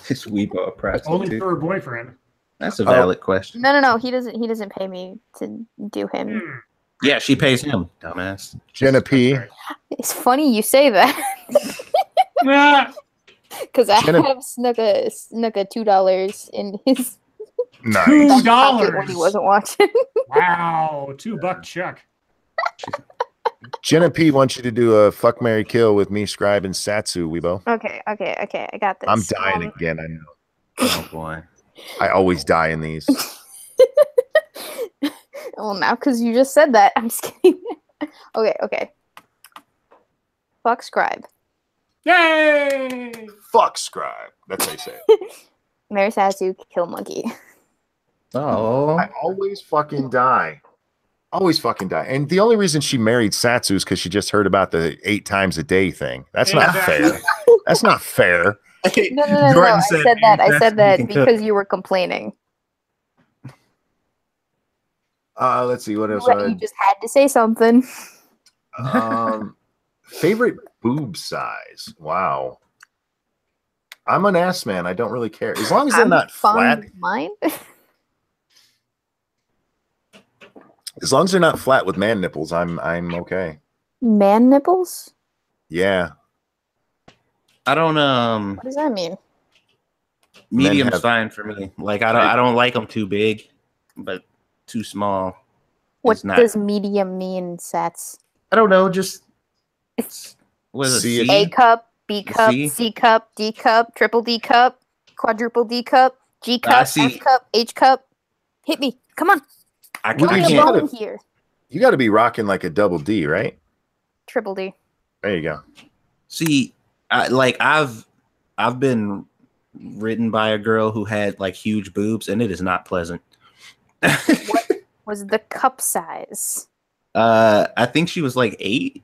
Is Weibo a Only prostitute? for her boyfriend. That's a valid question. No. He doesn't pay me to do him. Yeah, she pays him, dumbass. Jenna P. That's It's funny you say that. right. Because I Jenna- have snuck a $2 in his Nice. pocket when he $2. wasn't watching. Wow, $2 check. Jenna P wants you to do a fuck, marry, kill with me, Scribe, and Satsu, Weibo. Okay. I got this. I'm dying again, I know. Oh boy. I always die in these. Well, now because you just said that, I'm just kidding. Okay. Fuck Scribe. Yay! Fuck Scribe. That's how you say it. Marry Satsu, kill Monkey. Oh. I always fucking die. Always fucking die. And the only reason she married Satsu is because she just heard about the 8 times a day thing. That's not fair. That's not fair. No. I said that because you were complaining. Let's see what else. You just had to say something. Favorite boob size. Wow. I'm an ass man. I don't really care. As long as they're not flat. Mine. As long as they're not flat with man nipples, I'm okay. Man nipples? Yeah. I don't What does that mean? medium's fine for me. Like I don't like them too big, but too small. What does medium mean, Sats? I don't know, just what is it? A cup, B cup, C? C cup, D cup, triple D cup, quadruple D cup, G cup, F cup, H cup. Hit me. Come on. I can't. Here. You got to be rocking like a double D, right? Triple D. There you go. See, I've been ridden by a girl who had like huge boobs, and it is not pleasant. What was the cup size? I think she was like 8.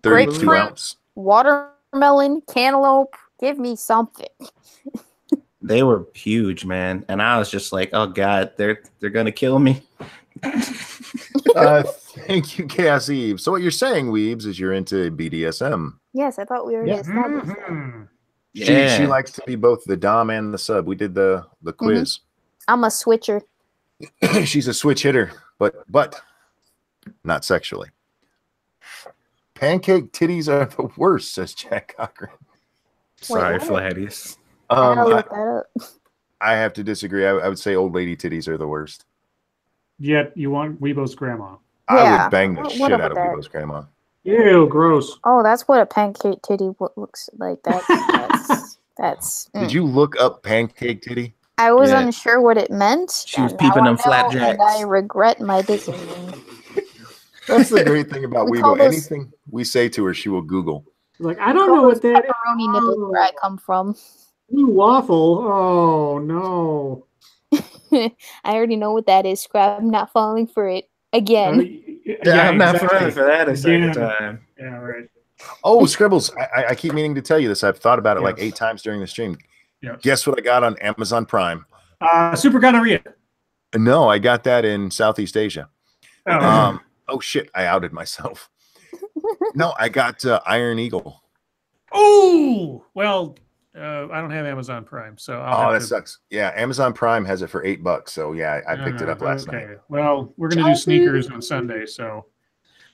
32 ounce. Watermelon, cantaloupe. Give me something. They were huge, man, and I was just like, "Oh God, they're gonna kill me." Thank you, Chaos Eve. So what you're saying, Weebs, is you're into BDSM. Yes, I thought we already established that. Yeah. She likes to be both the dom and the sub. We did the quiz. I'm a switcher. She's a switch hitter, but not sexually. Pancake titties are the worst, says Jack Cochran. Sorry, what? Flatties. Look that up. I have to disagree. I would say old lady titties are the worst. Yet you want Weibo's grandma. I would bang the What shit out of about Weibo's grandma. Ew, gross. Oh, that's what a pancake titty looks like. That's. Did you look up pancake titty? I was unsure what it meant. She was peeping them flapjacks. And I regret my decision. That's the great thing about We Weibo. call those- Anything we say to her, she will Google. Like, I don't know what that is. Pepperoni nipples where I come from. Ooh, waffle. Oh, no. I already know what that is, Scrap. I'm not falling for it again. Yeah, I'm not exactly. falling for that a second Yeah. time. Yeah, right. Oh, Scribbles, I keep meaning to tell you this. I've thought about it like 8 times during the stream. Yes. Guess what I got on Amazon Prime? Super gonorrhea. No, I got that in Southeast Asia. Oh, Oh, shit. I outed myself. No, I got Iron Eagle. Ooh! Well, I don't have Amazon Prime, so I'll That sucks. Yeah, Amazon Prime has it for $8. So, yeah, I picked it up last night. Well, we're going to do sneakers on Sunday, so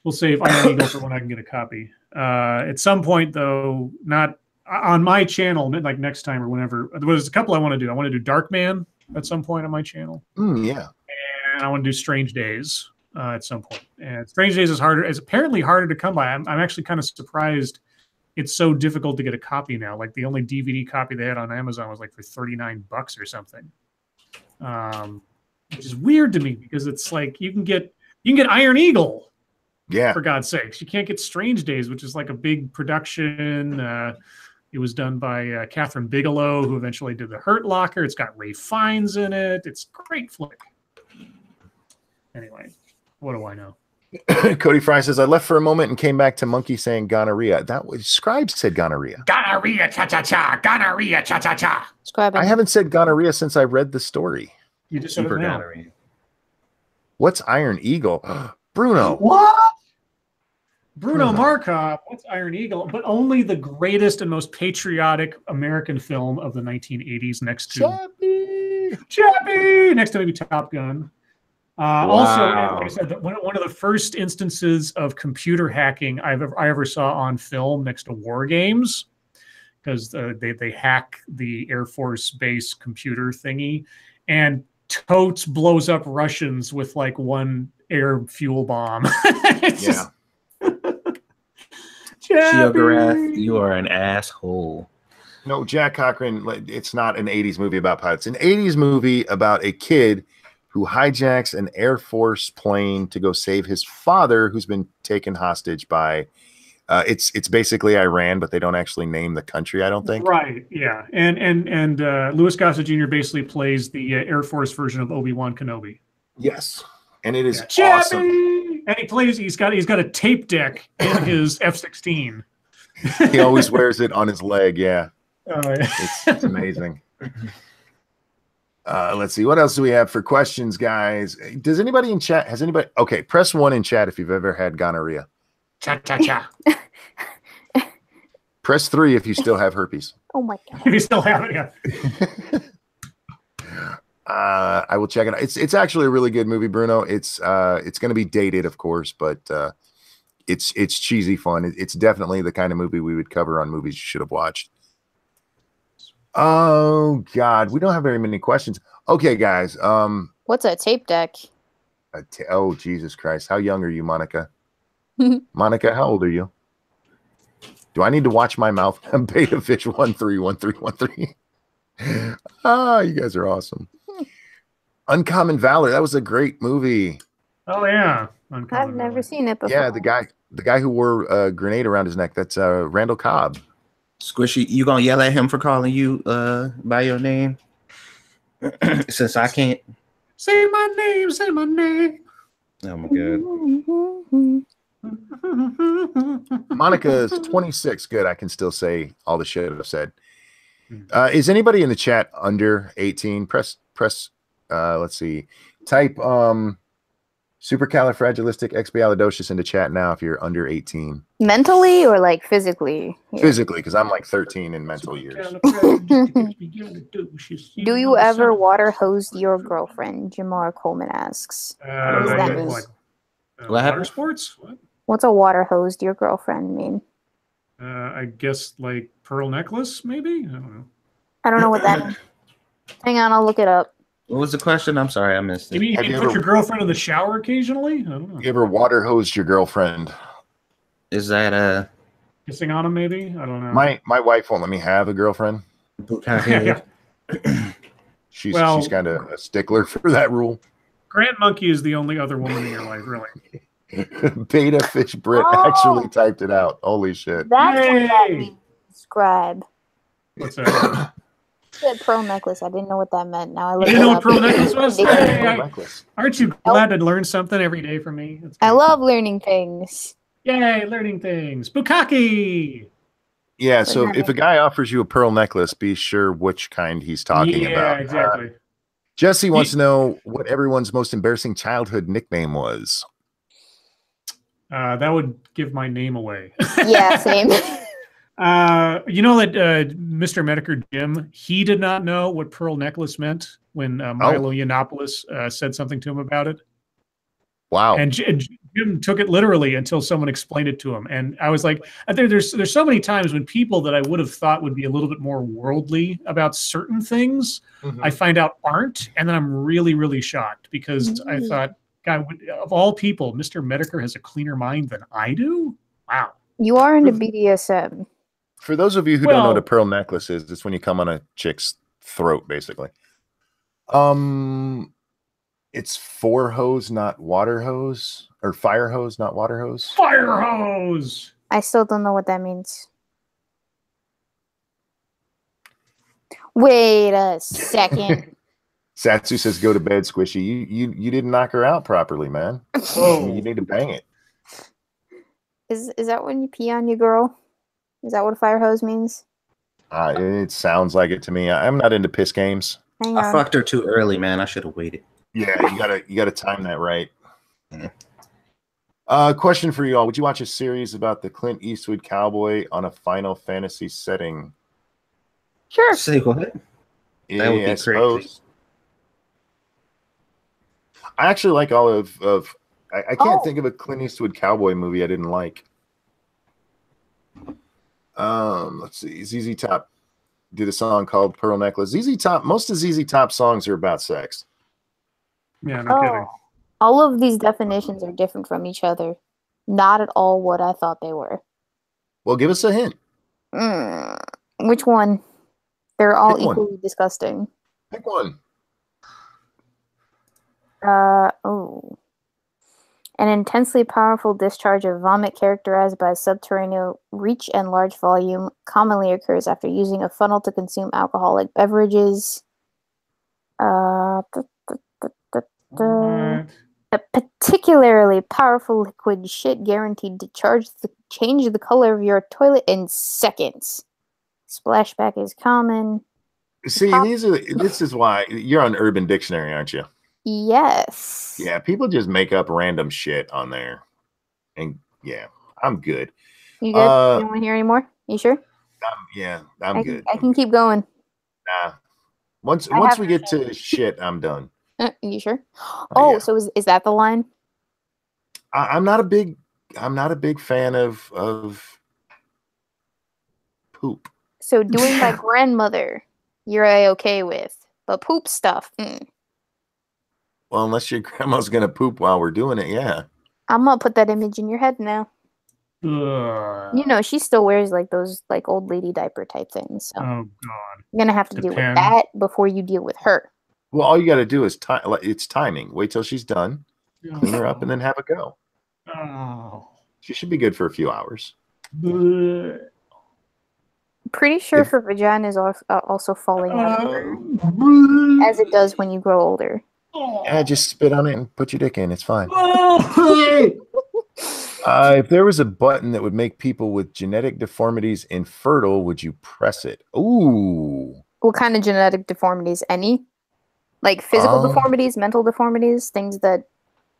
we'll save Iron Eagle for when I can get a copy. At some point, though, not on my channel, like next time or whenever. There's a couple I want to do. I want to do Darkman at some point on my channel. Yeah. And I want to do Strange Days at some point. And Strange Days is harder. It's apparently harder to come by. I'm actually kind of surprised it's so difficult to get a copy now. Like the only DVD copy they had on Amazon was like for $39 or something. Which is weird to me because it's like you can get Iron Eagle. Yeah. For God's sakes. You can't get Strange Days, which is like a big production. It was done by Catherine Bigelow, who eventually did The Hurt Locker. It's got Ray Fiennes in it. It's a great flick. Anyway, what do I know? Cody Fry says, I left for a moment and came back to Monkey saying gonorrhea. That was Scribe said gonorrhea. Gonorrhea, cha-cha-cha. Gonorrhea, cha-cha-cha. Scribe. I haven't said gonorrhea since I read the story. You just said it now. What's Iron Eagle? Bruno. What? Bruno Markov. What's Iron Eagle? But only the greatest and most patriotic American film of the 1980s, next to Chappie, next to maybe Top Gun. Also, like I said, one of the first instances of computer hacking I ever saw on film, next to War Games, because they hack the Air Force base computer thingy, and totes blows up Russians with like one air fuel bomb. Yeah. Geograth, you are an asshole. No, Jack Cochran, it's not an 80s movie about pilots. It's an 80s movie about a kid who hijacks an Air Force plane to go save his father, who's been taken hostage by it's basically Iran, but they don't actually name the country, I don't think. Right, yeah. And Louis Gossett Jr. basically plays the Air Force version of Obi-Wan Kenobi. Yes. And it is awesome. And he's got a tape deck in his F-16. He always wears it on his leg, yeah. Oh, yeah. It's amazing. Let's see. What else do we have for questions, guys? Does anybody in chat, okay, press 1 in chat if you've ever had gonorrhea. Cha-cha-cha. Press 3 if you still have herpes. Oh my god. If you still have it, yeah. I will check it out. It's actually a really good movie, Bruno. It's going to be dated, of course, but it's cheesy fun. It's definitely the kind of movie we would cover on Movies You Should Have Watched. Oh God, we don't have very many questions. Okay, guys. What's a tape deck? Oh Jesus Christ! How young are you, Monica? Monica, how old are you? Do I need to watch my mouth? Beta Fish 131313. Ah, you guys are awesome. Uncommon Valor. That was a great movie. Oh yeah, I've never seen it before. Yeah, the guy who wore a grenade around his neck. That's Randall Cobb. Squishy, you gonna yell at him for calling you by your name? Since I can't say my name, say my name. Oh my god. Monica is 26. Good. I can still say all the shit I've said. Is anybody in the chat under 18? Press let's see. Type supercalifragilisticexpialidocious into chat now if you're under 18. Mentally or like physically? Physically, because I'm like 13 in mental years. Do you ever water hose your girlfriend? Jamar Coleman asks. What does that mean? Water sports? What? What's a water hose your girlfriend mean? I guess like pearl necklace, maybe? I don't know what that means. Hang on, I'll look it up. What was the question? I'm sorry, I missed it. You mean you put your girlfriend in the shower occasionally? I don't know. You ever water hosed your girlfriend? Is that kissing on him? Maybe, I don't know. My wife won't let me have a girlfriend. Yeah. She's kind of a stickler for that rule. Grant Monkey is the only other woman in your life, really. Beta Fish Brit actually typed it out. Holy shit! That's what that means. Scribe. What's that? Said pearl necklace. I didn't know what that meant. Now I look. You know what pearl necklace was? Hey, aren't you glad to learn something every day from me? I love learning things. Yay, learning things. Bukkake. Yeah, so if a guy offers you a pearl necklace, be sure which kind he's talking about. Yeah, exactly. Jesse wants to know what everyone's most embarrassing childhood nickname was. That would give my name away. Yeah, same. You know that Mr. Medicare Jim, he did not know what pearl necklace meant when Milo Yiannopoulos said something to him about it. Wow. And Jim took it literally until someone explained it to him. And I was like, there's so many times when people that I would have thought would be a little bit more worldly about certain things, I find out aren't. And then I'm really, really shocked because I thought, God, of all people, Mr. Medicare has a cleaner mind than I do? Wow. You are into BDSM. For those of you who don't know what a pearl necklace is, it's when you come on a chick's throat, basically. It's fire hose, not water hose, or fire hose, not water hose. Fire hose. I still don't know what that means. Wait a second. Satsu says, "Go to bed, Squishy. You didn't knock her out properly, man. You need to bang it." Is that when you pee on your girl? Is that what a fire hose means? It sounds like it to me. I'm not into piss games. I fucked her too early, man. I should have waited. Yeah, you gotta time that right. Question for you all: would you watch a series about the Clint Eastwood cowboy on a Final Fantasy setting? Sure. Say what? Yeah, That would be I crazy. suppose. I actually like all of I can't think of a Clint Eastwood cowboy movie I didn't like. Let's see. ZZ Top did a song called Pearl Necklace. ZZ Top, most of ZZ Top songs are about sex. Yeah, no kidding. All of these definitions are different from each other. Not at all what I thought they were. Well, give us a hint. Which one? They're all Pick one. equally disgusting. Pick one. An intensely powerful discharge of vomit characterized by subterranean reach and large volume commonly occurs after using a funnel to consume alcoholic beverages. A particularly powerful liquid shit guaranteed to change the color of your toilet in seconds. Splashback is common. See, this is why you're on Urban Dictionary, aren't you? Yes. Yeah, people just make up random shit on there. And yeah, I'm good. You good? You don't want to hear anymore? You sure? I'm good. I can keep going. Nah. Once we get to shit, I'm done. You sure? Oh, yeah. So is that the line? I'm not a big fan of poop. So doing my grandmother, you're okay with, but poop stuff. Well, unless your grandma's gonna poop while we're doing it, yeah. I'm gonna put that image in your head now. You know, she still wears like those like old lady diaper type things. So oh God! You're gonna have to deal with that before you deal with her. Well, all you got to do is it's timing. Wait till she's done, clean her up, and then have a go. Oh. She should be good for a few hours. Pretty sure her vagina is also falling out of her, as it does when you grow older. Yeah, just spit on it and put your dick in. It's fine. If there was a button that would make people with genetic deformities infertile, would you press it? Ooh. What kind of genetic deformities? Any? Like physical deformities, mental deformities, things that...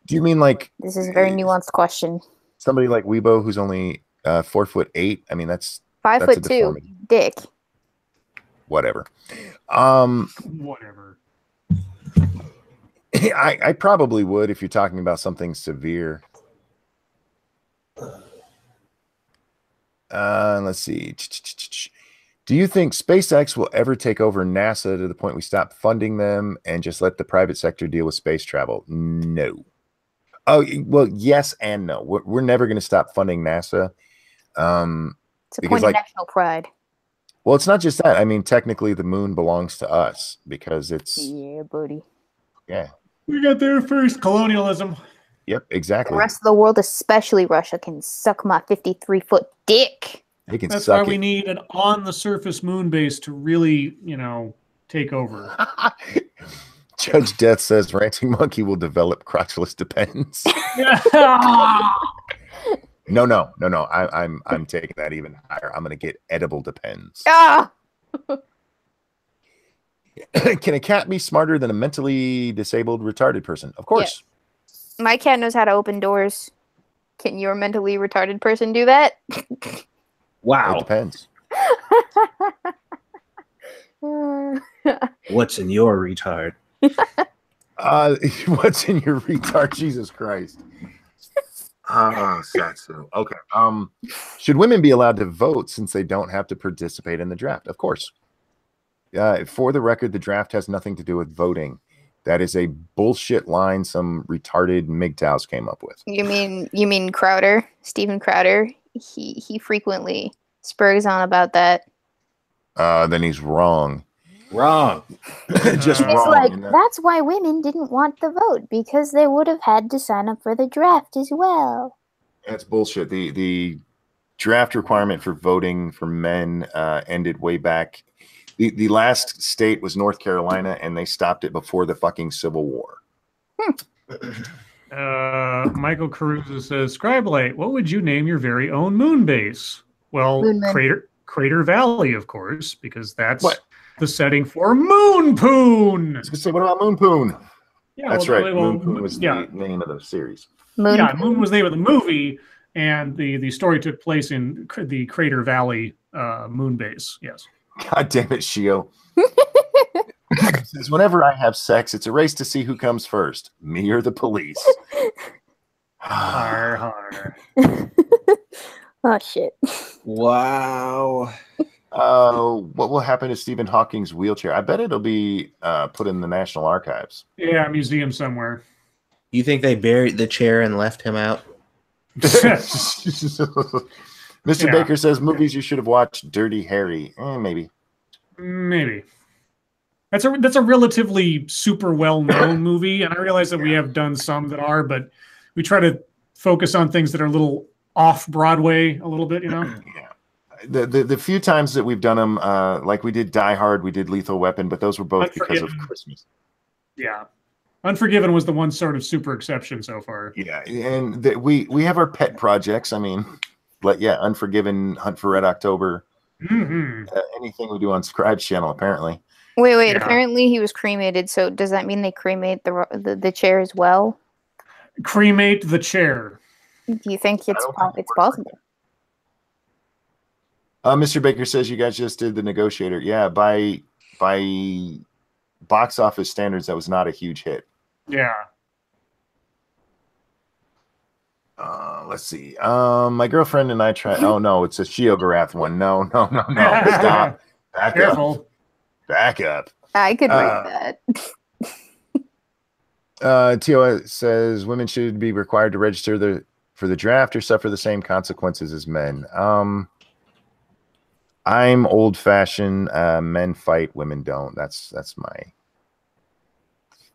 Do you mean like... This is a very nuanced question. Somebody like Weibo who's only 4'8". I mean, that's 5'2", dick. Whatever. Whatever. I probably would if you're talking about something severe. Let's see. Do you think SpaceX will ever take over NASA to the point we stop funding them and just let the private sector deal with space travel? No. Oh, well, yes and no. We're never going to stop funding NASA. It's a point of national pride. Well, it's not just that. I mean, technically, the moon belongs to us because it's... Yeah, buddy. Yeah. We got there first. Colonialism. Yep, exactly. The rest of the world, especially Russia, can suck my 53-foot dick. They can That's suck why it. we need an on-the-surface moon base to really, take over. Judge Death says Ranting Monkey will develop crotchless depends. No. I'm taking that even higher. I'm gonna get edible depends. Can a cat be smarter than a mentally disabled, retarded person? Of course. Yeah. My cat knows how to open doors. Can your mentally retarded person do that? Wow. It depends. What's in your retard? What's in your retard? Jesus Christ. Satsu. Okay. Should women be allowed to vote since they don't have to participate in the draft? Of course. For the record, the draft has nothing to do with voting. That is a bullshit line some retarded MGTOWs came up with. You mean Crowder? Steven Crowder? He frequently spurs on about that. Then he's wrong. Wrong. Just it's wrong. Like, that's why women didn't want the vote, because they would have had to sign up for the draft as well. That's bullshit. The draft requirement for voting for men ended way back. The last state was North Carolina, and they stopped it before the fucking Civil War. Michael Caruso says, Scribe Light, what would you name your very own moon base? Well, Crater Valley, of course, because that's the setting for Moon Poon. I was gonna say, what about Moon Poon? Yeah, That's well, right. well, Moon was yeah. the name of the series. Moon was the name of the movie, and the story took place in the Crater Valley moon base. Yes. God damn it, Shio. Says, whenever I have sex, it's a race to see who comes first, me or the police. Har har. Oh shit. Wow. What will happen to Stephen Hawking's wheelchair? I bet it'll be put in the National Archives. Yeah, museum somewhere. You think they buried the chair and left him out? Mr. Yeah. Baker says movies you should have watched. Dirty Harry. Maybe. Maybe. That's a relatively super well-known movie, and I realize that we have done some that are, but we try to focus on things that are a little off Broadway a little bit, you know? Yeah. The few times that we've done them, like we did Die Hard, we did Lethal Weapon, but those were both because of Christmas. Yeah. Unforgiven was the one sort of super exception so far. Yeah, and we have our pet projects. I mean, Unforgiven, Hunt for Red October, anything we do on Scribe's channel, apparently. Wait. Yeah. Apparently he was cremated. So does that mean they cremate the chair as well? Cremate the chair. Do you think it's possible? Mr. Baker says you guys just did The Negotiator. Yeah, by box office standards, that was not a huge hit. Yeah. Let's see. My girlfriend and I tried. Oh no, it's a Sheogorath one. No. Stop. Careful. Back up. I could read that. Tio says women should be required to register for the draft or suffer the same consequences as men. I'm old fashioned. Men fight, women don't. That's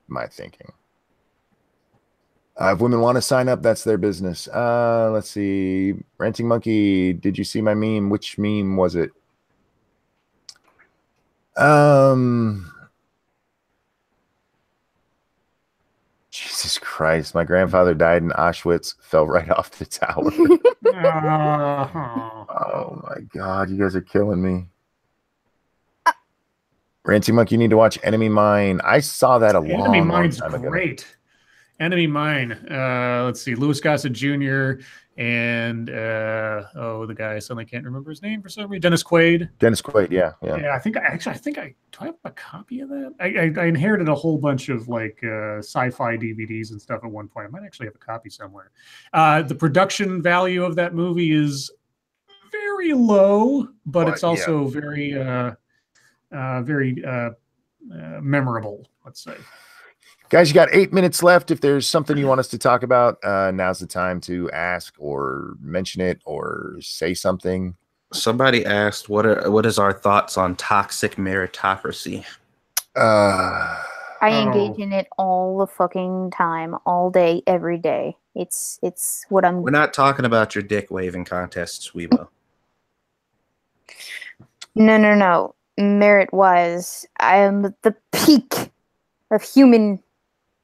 my thinking. If women want to sign up, that's their business. Let's see. Renting Monkey, did you see my meme? Which meme was it? Jesus Christ. My grandfather died in Auschwitz, fell right off the tower. Oh my God, you guys are killing me. Ranty Monk, you need to watch Enemy Mine. I saw that a Enemy long Mine's time ago. great. Enemy Mine. Let's see. Louis Gossett Jr. and the guy I suddenly can't remember his name for some reason. Dennis Quaid. Dennis Quaid, yeah. Yeah, I think I do I have a copy of that? I inherited a whole bunch of like sci-fi DVDs and stuff at one point. I might actually have a copy somewhere. The production value of that movie is very low, but it's also very memorable, let's say. Guys, you got 8 minutes left. If there's something you want us to talk about, now's the time to ask or mention it or say something. Somebody asked, what is our thoughts on toxic meritocracy? I engage in it all the fucking time, all day, every day. It's what I'm... We're not talking about your dick waving contests, Weibo. No. Merit-wise, I am the peak of human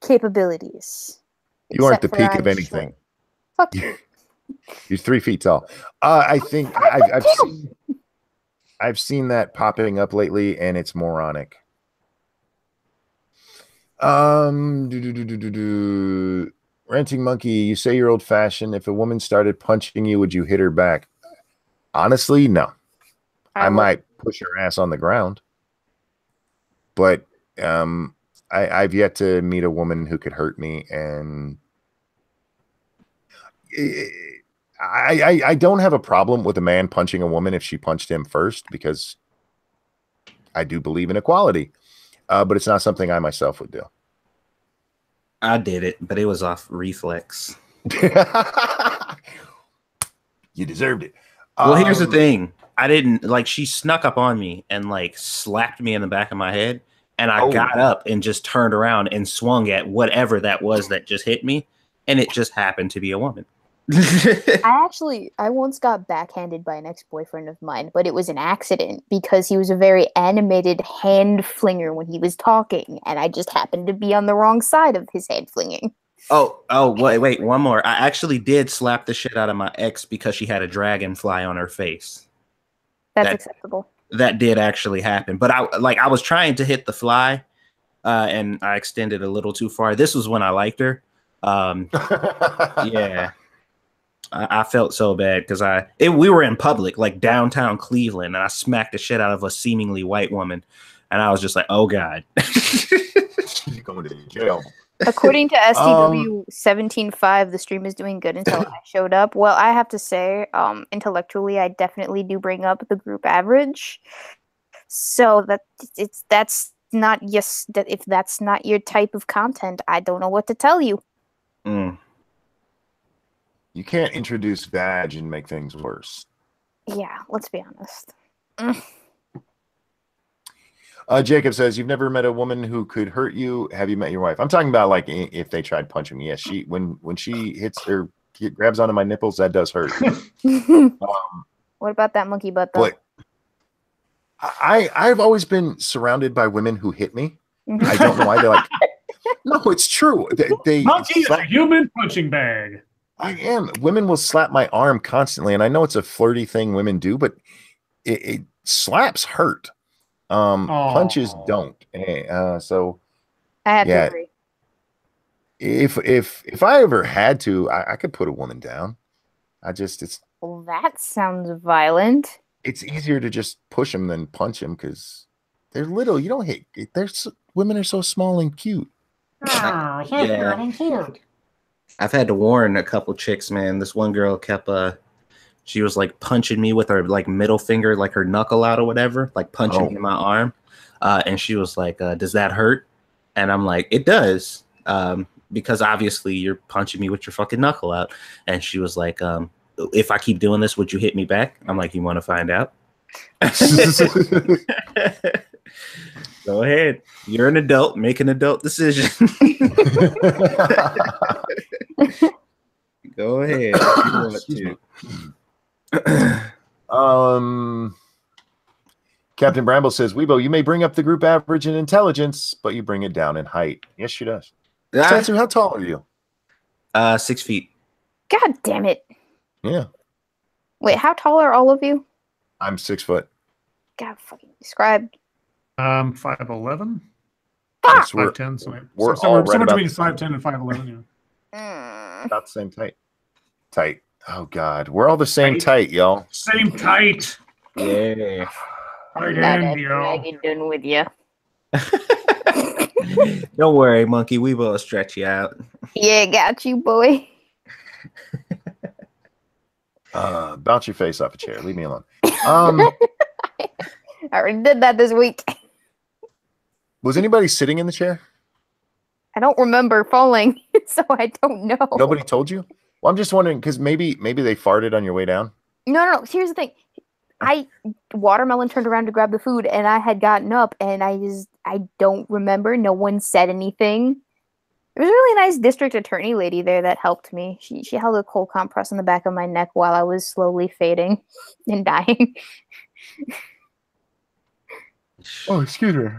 capabilities. You aren't the peak of anything. Short. Fuck you. You're 3 feet tall. I think I've seen that popping up lately, and it's moronic. Renting Monkey, you say you're old-fashioned. If a woman started punching you, would you hit her back? Honestly, no. I might push her ass on the ground, but I've yet to meet a woman who could hurt me, and I don't have a problem with a man punching a woman if she punched him first, because I do believe in equality, but it's not something I myself would do. I did it, but it was off reflex. You deserved it. Well, here's the thing. I didn't, like, she snuck up on me and, like, slapped me in the back of my head. And I got up and just turned around and swung at whatever that was that just hit me. And it just happened to be a woman. I once got backhanded by an ex-boyfriend of mine, but it was an accident because he was a very animated hand flinger when he was talking. And I just happened to be on the wrong side of his hand flinging. Wait, one more. I actually did slap the shit out of my ex because she had a dragonfly on her face. That's acceptable. That did actually happen. But I was trying to hit the fly, and I extended a little too far. This was when I liked her. Yeah. I felt so bad because we were in public, like downtown Cleveland, and I smacked the shit out of a seemingly white woman, and I was just like, "Oh God, you're going to jail." According to SDW 17.5, the stream is doing good until I showed up. Well, I have to say, intellectually, I definitely do bring up the group average. So if that's not your type of content, I don't know what to tell you. Mm. You can't introduce vag and make things worse. Yeah, let's be honest. Jacob says, "You've never met a woman who could hurt you. Have you met your wife?" I'm talking about like if they tried punching me. Yes, when she hits or grabs onto my nipples, that does hurt. What about that monkey butt though? But I've always been surrounded by women who hit me. I don't know why they're like. No, it's true. They monkey is a human punching bag. I am. Women will slap my arm constantly, and I know it's a flirty thing women do, but it slaps hurt. Punches don't. So I have to agree. If I ever had to, I could put a woman down. Well, that sounds violent. It's easier to just push them than punch them because they're little. You don't hit. Women are so small and cute. Yeah. I've had to warn a couple chicks, man. This one girl kept she was like punching me with her like middle finger, like her knuckle out or whatever, like punching me in my arm. And she was like, "Does that hurt?" And I'm like, "It does." Because obviously you're punching me with your fucking knuckle out. And she was like, "If I keep doing this, would you hit me back?" I'm like, "You want to find out?" Go ahead. You're an adult. Make an adult decision. Go ahead. If you want to. Captain Bramble says, "Weebo, you may bring up the group average in intelligence, but you bring it down in height." Yes, she does. Satsu, how tall are you? 6 feet. God damn it. Yeah. Wait, how tall are all of you? I'm 6 foot. God fucking Scribe. 5'11". 5'10". We're somewhere between 5'10" and 5'11". About the same tight. Oh God, we're all the same tight, y'all. Same tight. Yeah. I'm done with you. Don't worry, monkey. We will stretch you out. Yeah, got you, boy. Bounce your face off a chair. Leave me alone. I already did that this week. Was anybody sitting in the chair? I don't remember falling, so I don't know. Nobody told you? Well, I'm just wondering because maybe they farted on your way down. No. Here's the thing. Watermelon turned around to grab the food, and I had gotten up, and I don't remember. No one said anything. There was a really nice district attorney lady there that helped me. She held a cold compress on the back of my neck while I was slowly fading and dying. Oh, excuse me.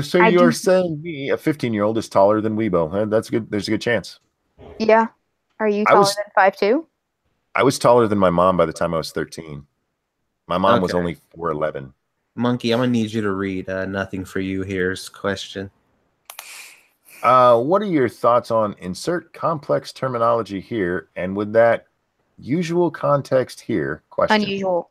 So you're saying me, a 15-year-old, is taller than Weebo? That's good. There's a good chance. Yeah. Are you taller than 5'2"? I was taller than my mom by the time I was 13. My mom was only 4'11". Monkey, I'm gonna need you to read Nothing for You Here's question. What are your thoughts on insert complex terminology here, and with that usual context here? Question. Unusual.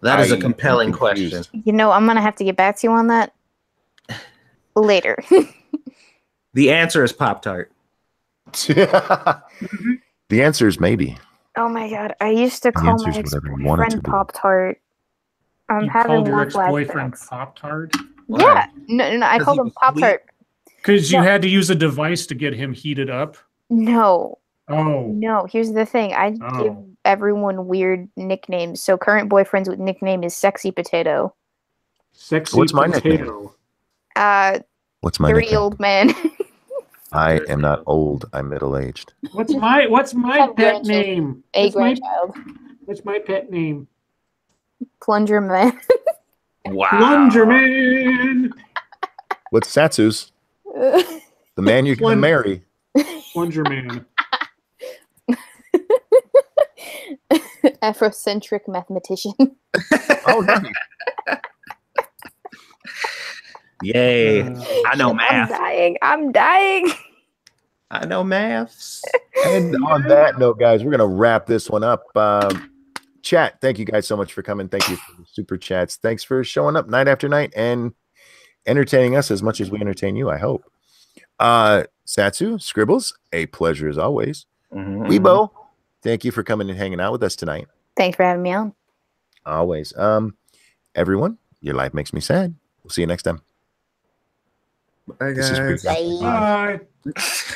That is a compelling question. You know, I'm gonna have to get back to you on that later. The answer is Pop-Tart. The answer is maybe. Oh my God! I used to call my ex-boyfriend Pop-Tart. I'm having your ex-boyfriend Pop-Tart? Yeah, no, I called him Pop-Tart. Because you had to use a device to get him heated up? No. Oh. No, here's the thing. I give everyone weird nicknames. So current boyfriend's nickname is Sexy Potato. What's my nickname? What's my dirty old man. I am not old. I'm middle-aged. What's my pet name? Grandchild. What's my pet name? Plunger Man. Wow. Plunger Man. What's Satsu's? The man you're going to marry. Plunger Man. Afrocentric mathematician. Oh, nice. Yay. I know I'm math. dying. I'm dying. I know maths. And on that note, guys, we're going to wrap this one up. Chat, thank you guys so much for coming. Thank you for the super chats. Thanks for showing up night after night and entertaining us as much as we entertain you, I hope. Satsu, Scribbles, a pleasure as always. Weebo, thank you for coming and hanging out with us tonight. Thanks for having me on. Always. Everyone, your life makes me sad. We'll see you next time. Bye, This is guys. Pre- Bye.